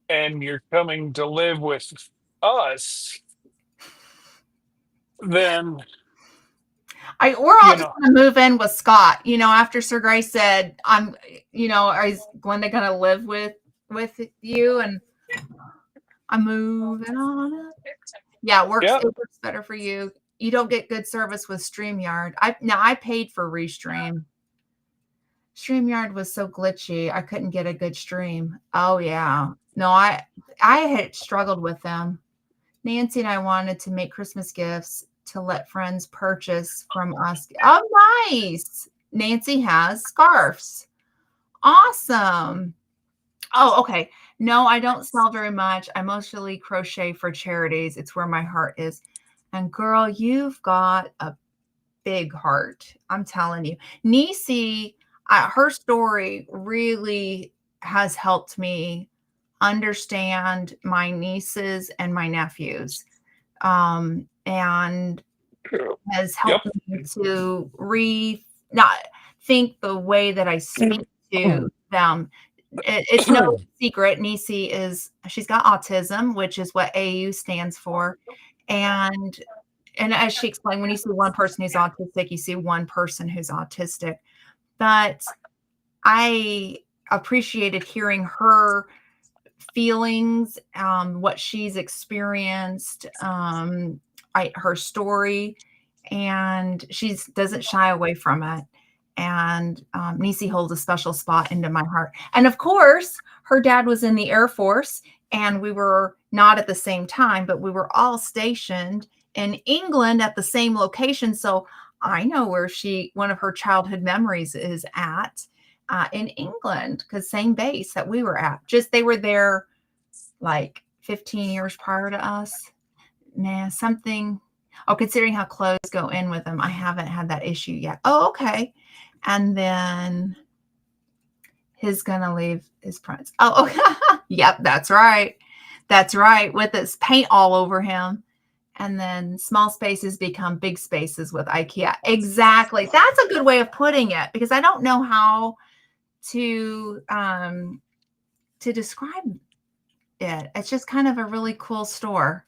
[SPEAKER 2] and you're coming to live with us, then
[SPEAKER 1] We're all just going to move in with Scott. After Sir Grace said, is Glenda going to live with you? And I'm moving on. Yeah, it works better for you. You don't get good service with StreamYard. I paid for Restream. StreamYard was so glitchy. I couldn't get a good stream. Oh yeah. No, I had struggled with them. Nancy and I wanted to make Christmas gifts to let friends purchase from us. Oh, nice. Nancy has scarves. Awesome. Oh, okay. No, I don't sell very much. I mostly crochet for charities. It's where my heart is. And girl, you've got a big heart. I'm telling you. Nisi, her story really has helped me understand my nieces and my nephews. And has
[SPEAKER 2] Yep.
[SPEAKER 1] helped me to not think the way that I speak to them. It's no secret. Nisi she's got autism, which is what AU stands for. And as she explained, when you see one person who's autistic, you see one person who's autistic. But I appreciated hearing her feelings, what she's experienced, her story, and she doesn't shy away from it. And Nisi holds a special spot into my heart. And of course, her dad was in the Air Force, and we were not at the same time, but we were all stationed in England at the same location. So I know where one of her childhood memories is at in England, because same base that we were at. Just they were there like 15 years prior to us. Nah, something. Oh, considering how clothes go in with them, I haven't had that issue yet. Oh, okay. And then he's gonna leave his prints. Oh, okay. Yep, that's right. That's right. With his paint all over him. And then small spaces become big spaces with IKEA. Exactly. That's a good way of putting it, because I don't know how to describe it. It's just kind of a really cool store.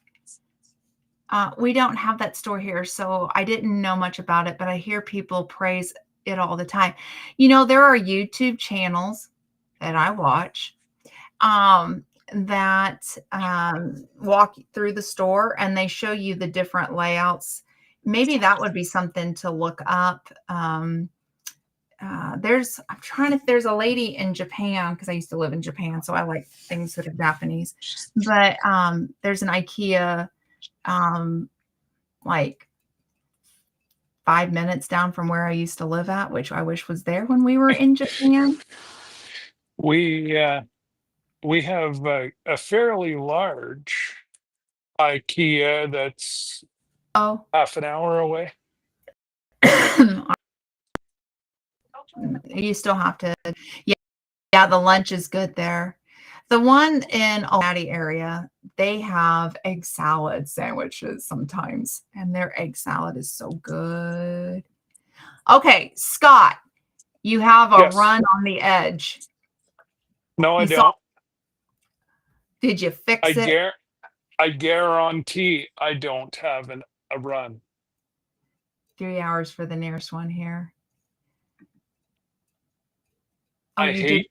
[SPEAKER 1] We don't have that store here, so I didn't know much about it, but I hear people praise it all the time. There are YouTube channels that I watch that walk through the store, and they show you the different layouts. Maybe that would be something to look up. There's a lady in Japan, because I used to live in Japan, so I like things that are Japanese. But there's an IKEA like 5 minutes down from where I used to live at, which I wish was there when we were in Japan.
[SPEAKER 2] We we have a fairly large IKEA that's
[SPEAKER 1] Oh,
[SPEAKER 2] half an hour away.
[SPEAKER 1] you still have to. Yeah, yeah, the lunch is good there. The one in Almaty area, they have egg salad sandwiches sometimes, and their egg salad is so good. Okay, Scott, you have a
[SPEAKER 2] Yes.
[SPEAKER 1] run on the edge.
[SPEAKER 2] No, I
[SPEAKER 1] You saw,
[SPEAKER 2] don't.
[SPEAKER 1] did you
[SPEAKER 2] I
[SPEAKER 1] fix it?
[SPEAKER 2] gar I guarantee I don't have a run.
[SPEAKER 1] 3 hours for the nearest one here. Oh,
[SPEAKER 2] I
[SPEAKER 1] you did.
[SPEAKER 2] hate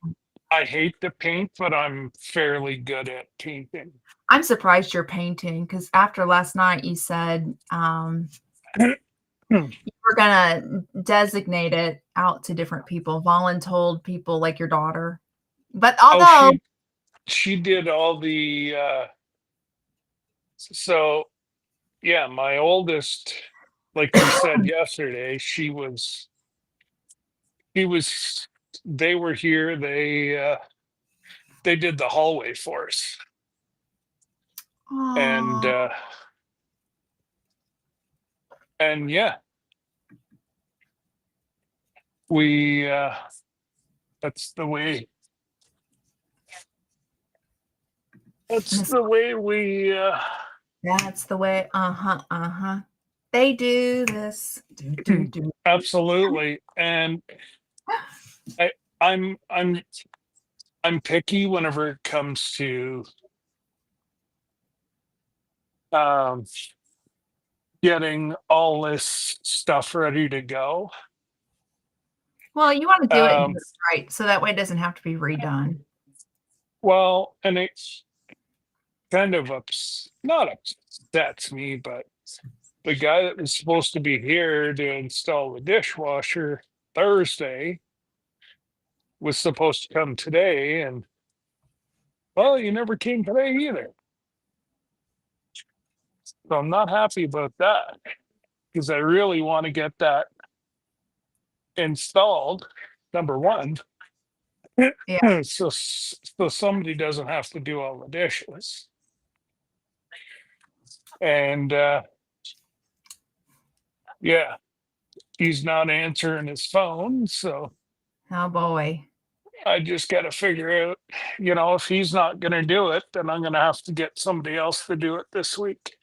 [SPEAKER 2] I hate to paint, but I'm fairly good at painting.
[SPEAKER 1] I'm surprised you're painting, because after last night, you said you were going to designate it out to different people, voluntold people like your daughter. But
[SPEAKER 2] Oh,
[SPEAKER 1] although,
[SPEAKER 2] she did all the so yeah, my oldest, like we said yesterday, she was they were here, they did the hallway for us. And
[SPEAKER 1] oh,
[SPEAKER 2] and yeah, we that's the way that's
[SPEAKER 1] Miss,
[SPEAKER 2] the way we
[SPEAKER 1] that's the way. They do this. Do.
[SPEAKER 2] absolutely. And I I'm I'm I'm picky whenever it comes to um getting all this stuff ready to go.
[SPEAKER 1] Well, you want to do it and do
[SPEAKER 2] Um
[SPEAKER 1] it right, so that way it doesn't have to be redone.
[SPEAKER 2] well, and it's kind of not upsets me, but the guy that was supposed to be here to install the dishwasher Thursday was supposed to come today, and well, you never came today either. So I'm not happy about that, because I really want to get that installed, number one.
[SPEAKER 1] Yeah.
[SPEAKER 2] So somebody doesn't have to do all the dishes. And yeah, he's not answering his phone. So
[SPEAKER 1] Oh boy.
[SPEAKER 2] I just got to figure out, if he's not going to do it, then I'm going to have to get somebody else to do it this week.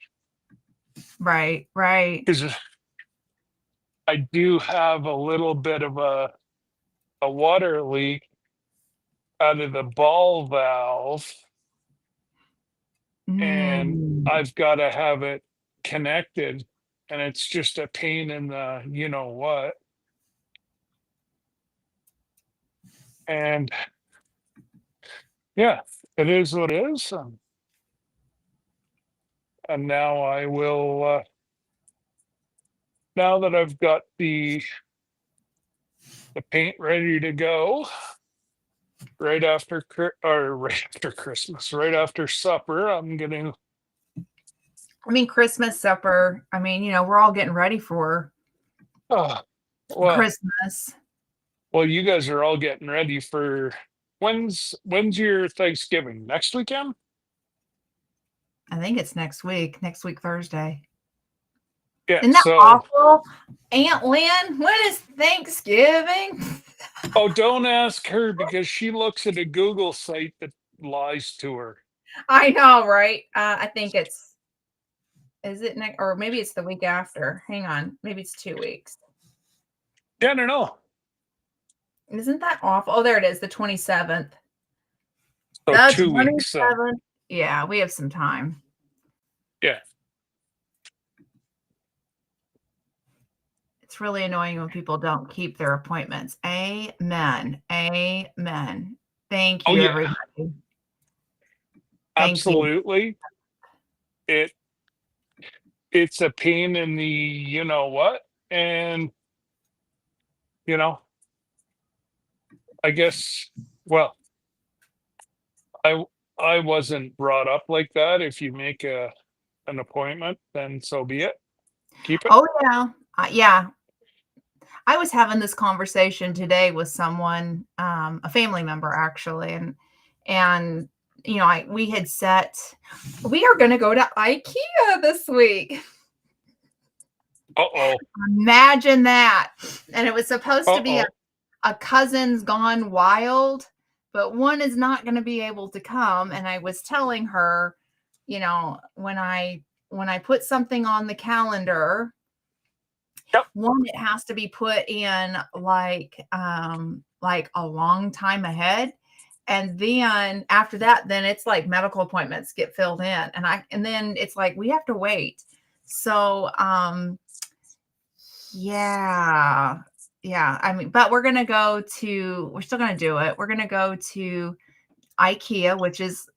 [SPEAKER 1] Right. Right.
[SPEAKER 2] Because I do have a little bit of a water leak out of the ball valve, and
[SPEAKER 1] Mm.
[SPEAKER 2] I've got to have it connected, and it's just a pain in the what. And yeah, it is what it is. And now I will, now that I've got the paint ready to go, right after or right after Christmas, right after supper, I'm gonna.
[SPEAKER 1] I mean, Christmas supper. I mean, we're all getting ready for
[SPEAKER 2] Oh, well,
[SPEAKER 1] Christmas.
[SPEAKER 2] well, you guys are all getting ready for when's your Thanksgiving? Next weekend?
[SPEAKER 1] I think it's next week, Thursday.
[SPEAKER 2] Yeah.
[SPEAKER 1] Isn't that
[SPEAKER 2] So,
[SPEAKER 1] awful? Aunt Lynn, when is Thanksgiving?
[SPEAKER 2] oh, don't ask her because she looks at a Google site that lies to her.
[SPEAKER 1] I know, right? I think is it next, or maybe it's the week after. Hang on. Maybe it's 2 weeks.
[SPEAKER 2] Yeah, I don't know.
[SPEAKER 1] Isn't that awful? Oh, there it is, the 27th.
[SPEAKER 2] So
[SPEAKER 1] The
[SPEAKER 2] 2 weeks. So
[SPEAKER 1] 27th. Yeah, we have some time.
[SPEAKER 2] yeah.
[SPEAKER 1] It's really annoying when people don't keep their appointments. Amen. Amen. Thank
[SPEAKER 2] Oh
[SPEAKER 1] you,
[SPEAKER 2] yeah,
[SPEAKER 1] everybody. Thank you.
[SPEAKER 2] absolutely. It it's a pain in the what, and you know, I guess. Well, I I wasn't brought up like that. If you make an appointment, then so be it. Keep it.
[SPEAKER 1] Oh, yeah. Yeah. I was having this conversation today with someone, a family member actually, and we had set we are going to go to IKEA this week.
[SPEAKER 2] Uh-oh.
[SPEAKER 1] Imagine that. And it was supposed to be
[SPEAKER 2] Uh-oh.
[SPEAKER 1] a cousin's gone wild, but one is not going to be able to come. And I was telling her, when I put something on the calendar,
[SPEAKER 2] Yep.
[SPEAKER 1] one, it has to be put in like a long time ahead. And then after that, then it's like medical appointments get filled in. And then it's like we have to wait. So yeah. Yeah. I mean, but we're still gonna do it. We're gonna go to IKEA, which is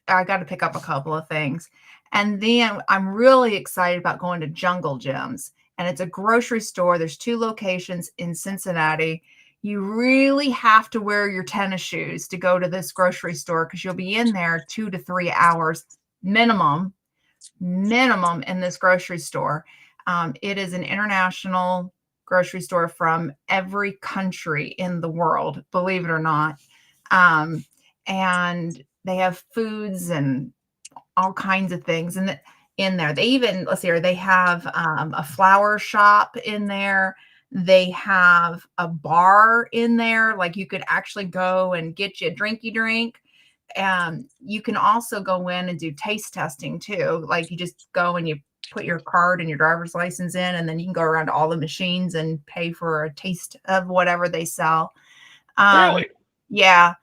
[SPEAKER 1] I got to pick up a couple of things. And then I'm really excited about going to Jungle Gyms. And it's a grocery store. There's 2 locations in Cincinnati. You really have to wear your tennis shoes to go to this grocery store because you'll be in there 2 to 3 hours minimum in this grocery store. It is an international grocery store from every country in the world, believe it or not. And they have foods and all kinds of things in there. They even, let's see here, they have a flower shop in there. They have a bar in there. Like you could actually go and get you a drinky drink. You can also go in and do taste testing too. Like you just go and you put your card and your driver's license in, and then you can go around to all the machines and pay for a taste of whatever they sell.
[SPEAKER 2] Really?
[SPEAKER 1] Yeah.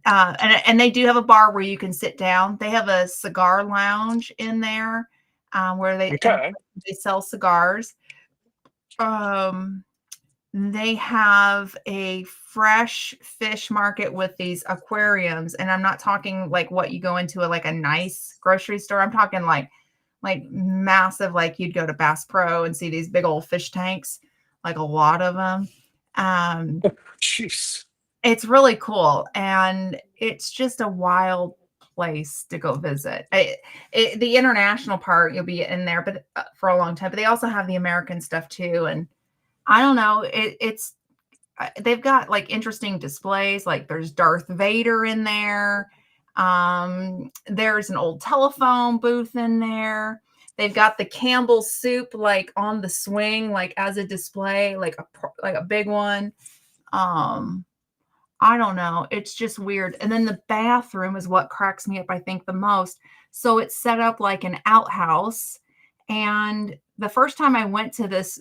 [SPEAKER 1] And they do have a bar where you can sit down. They have a cigar lounge in there where
[SPEAKER 2] Okay.
[SPEAKER 1] they sell cigars. They have a fresh fish market with these aquariums, and I'm not talking like what you go into like a nice grocery store. I'm talking like massive, like you'd go to Bass Pro and see these big old fish tanks, like a lot of them.
[SPEAKER 2] Jeez.
[SPEAKER 1] It's really cool, and it's just a wild place to go visit. The international part, you'll be in there, but for a long time. But they also have the American stuff too, and I don't know. they've got like interesting displays. Like there's Darth Vader in there. There's an old telephone booth in there. They've got the Campbell's soup like on the swing, like as a display, like a big one. Um, I don't know. It's just weird. And then the bathroom is what cracks me up, I think, the most. So it's set up like an outhouse. And the first time I went to this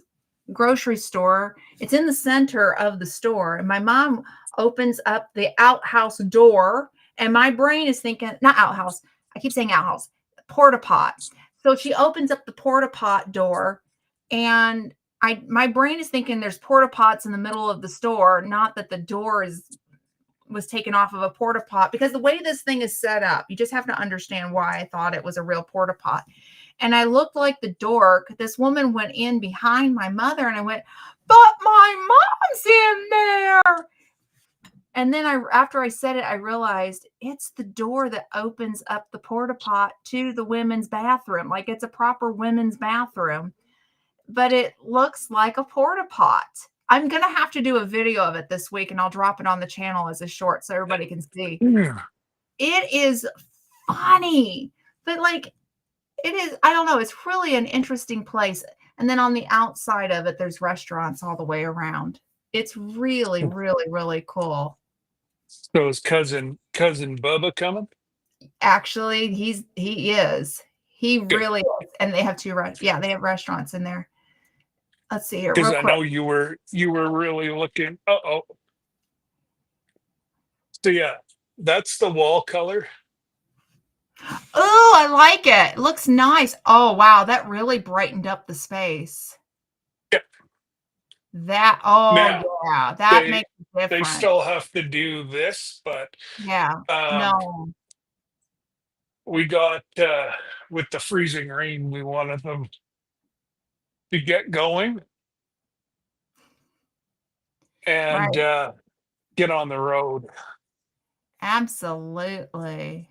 [SPEAKER 1] grocery store, it's in the center of the store. And my mom opens up the outhouse door, and my brain is thinking, not outhouse, I keep saying outhouse, porta pot. So she opens up the porta pot door, and my brain is thinking there's porta pots in the middle of the store, not that the door was taken off of a porta pot, because the way this thing is set up, you just have to understand why I thought it was a real porta pot. And I looked like the dork. This woman went in behind my mother, and I went, but my mom's in there. And then after I said it, I realized it's the door that opens up the porta pot to the women's bathroom. Like it's a proper women's bathroom, but it looks like a porta pot. I'm going to have to do a video of it this week, and I'll drop it on the channel as a short so everybody can see.
[SPEAKER 2] Yeah.
[SPEAKER 1] It is funny, but like it is, I don't know, it's really an interesting place. And then on the outside of it, there's restaurants all the way around. It's really, really, really cool.
[SPEAKER 2] So is cousin Bubba coming?
[SPEAKER 1] Actually, he is. He really is. And they have they have restaurants in there. Let's see here
[SPEAKER 2] Because
[SPEAKER 1] real
[SPEAKER 2] I
[SPEAKER 1] quick.
[SPEAKER 2] know you were really looking. Uh-oh. So yeah, that's the wall color.
[SPEAKER 1] Oh, I like it. It looks nice. Oh, wow. That really brightened up the space.
[SPEAKER 2] Yeah.
[SPEAKER 1] Oh,
[SPEAKER 2] Now
[SPEAKER 1] yeah. That
[SPEAKER 2] they
[SPEAKER 1] makes a
[SPEAKER 2] they
[SPEAKER 1] difference.
[SPEAKER 2] still have to do this, but
[SPEAKER 1] Yeah. No.
[SPEAKER 2] we got with the freezing rain, we wanted them to get going and
[SPEAKER 1] Right.
[SPEAKER 2] get on the road.
[SPEAKER 1] Absolutely.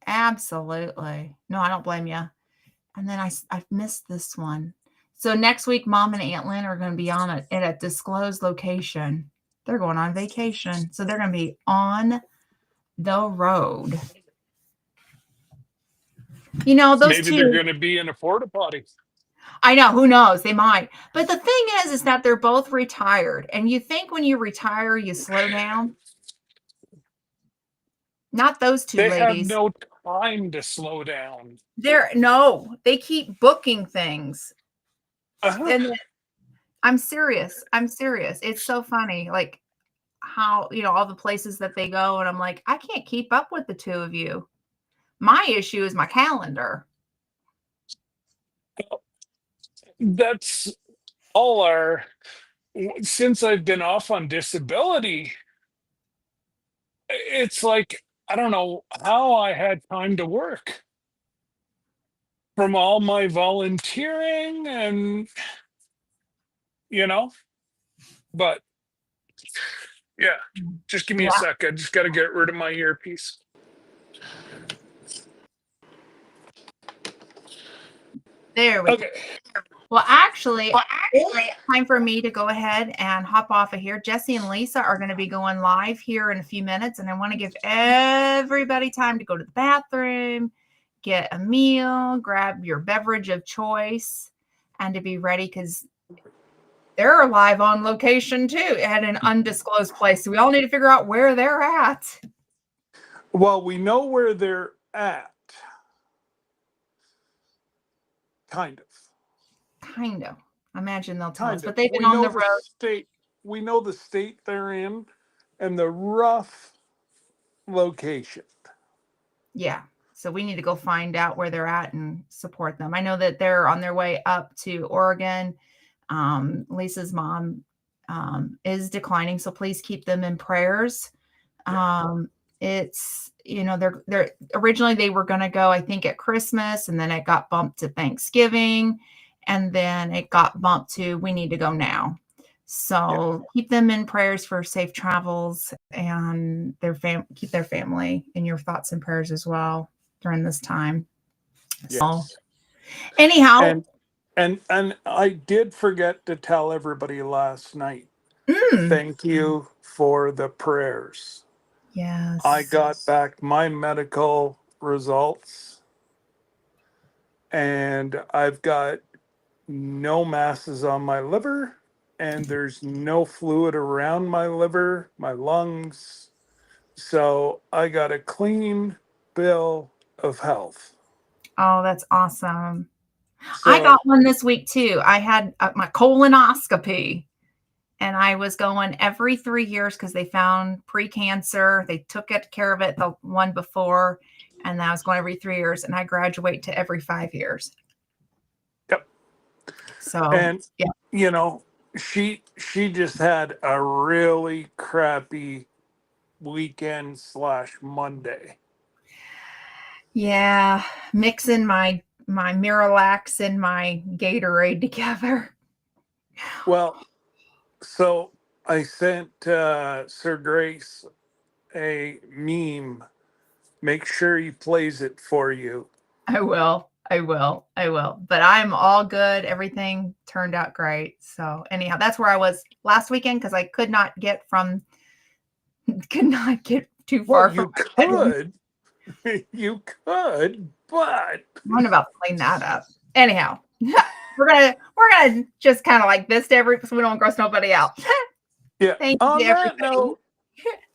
[SPEAKER 1] Absolutely. No, I don't blame you. And then I missed this one. So next week, Mom and Aunt Lynn are going to be at a disclosed location. They're going on vacation. So they're going to be on the road. You know, those
[SPEAKER 2] Maybe they're
[SPEAKER 1] two,
[SPEAKER 2] going to be in a porta potty.
[SPEAKER 1] I know, who knows? They might. But the thing is that they're both retired. And you think when you retire, you slow down? Not those two
[SPEAKER 2] They have
[SPEAKER 1] ladies.
[SPEAKER 2] no time to slow down.
[SPEAKER 1] They keep booking things.
[SPEAKER 2] Uh-huh.
[SPEAKER 1] And I'm serious. I'm serious. It's so funny. Like how, all the places that they go. And I'm like, I can't keep up with the two of you. My issue is my calendar.
[SPEAKER 2] That's all our. Since I've been off on disability, it's like I don't know how I had time to work from all my volunteering and you know, but yeah, just give me a
[SPEAKER 1] Yeah,
[SPEAKER 2] sec. I just got to get rid of my earpiece.
[SPEAKER 1] there we go.
[SPEAKER 2] Okay.
[SPEAKER 1] Well, actually, it's time for me to go ahead and hop off of here. Jesse and Lisa are going to be going live here in a few minutes, and I want to give everybody time to go to the bathroom, get a meal, grab your beverage of choice, and to be ready because they're live on location too at an undisclosed place. So we all need to figure out where they're at.
[SPEAKER 2] Well, we know where they're at. Kind of.
[SPEAKER 1] Kind of. I imagine they'll tell us,
[SPEAKER 2] Kind of.
[SPEAKER 1] but they've been
[SPEAKER 2] We
[SPEAKER 1] on
[SPEAKER 2] know
[SPEAKER 1] the
[SPEAKER 2] the
[SPEAKER 1] road.
[SPEAKER 2] state. We know the state they're in and the rough location.
[SPEAKER 1] Yeah. So we need to go find out where they're at and support them. I know that they're on their way up to Oregon. Lisa's mom is declining, so please keep them in prayers. It's they're originally they were going to go, I think, at Christmas, and then it got bumped to Thanksgiving, and then it got bumped to we need to go now. So keep them in prayers for safe travels, and keep their family in your thoughts and prayers as well during this time.
[SPEAKER 2] Yes.
[SPEAKER 1] So anyhow,
[SPEAKER 2] And I did forget to tell everybody last night.
[SPEAKER 1] Mm.
[SPEAKER 2] Thank you for the prayers. I
[SPEAKER 1] Yes.
[SPEAKER 2] got back my medical results, and I've got no masses on my liver, and there's no fluid around my liver, my lungs. So I got a clean bill of health.
[SPEAKER 1] Oh, that's awesome. I got
[SPEAKER 2] So,
[SPEAKER 1] one this week too. I had my colonoscopy, and I was going every 3 years because they found pre-cancer. They took care of it the one before, and I was going every 3 years, and I graduate to every 5 years.
[SPEAKER 2] yep.
[SPEAKER 1] So,
[SPEAKER 2] And
[SPEAKER 1] yeah.
[SPEAKER 2] you know, she just had a really crappy weekend slash Monday.
[SPEAKER 1] Yeah, mixing my Miralax and my Gatorade together.
[SPEAKER 2] Well, so I sent Sir Grace a meme. Make sure he plays it for you.
[SPEAKER 1] I will. I will. I will. But I'm all good. Everything turned out great. So anyhow, that's where I was last weekend because I could not get too
[SPEAKER 2] Well,
[SPEAKER 1] far from
[SPEAKER 2] you
[SPEAKER 1] my bedroom.
[SPEAKER 2] could, you could, but
[SPEAKER 1] I'm about to clean that up. Anyhow, we're gonna just kind of like this to so we don't gross nobody out.
[SPEAKER 2] yeah.
[SPEAKER 1] Thank you to
[SPEAKER 2] On that
[SPEAKER 1] everybody.
[SPEAKER 2] note,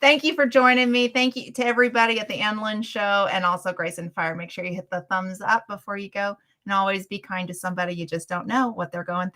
[SPEAKER 1] Thank you for joining me. Thank you to everybody at the Ann Lynn Show and also Grace and Fire. Make sure you hit the thumbs up before you go, and always be kind to somebody. You just don't know what they're going through.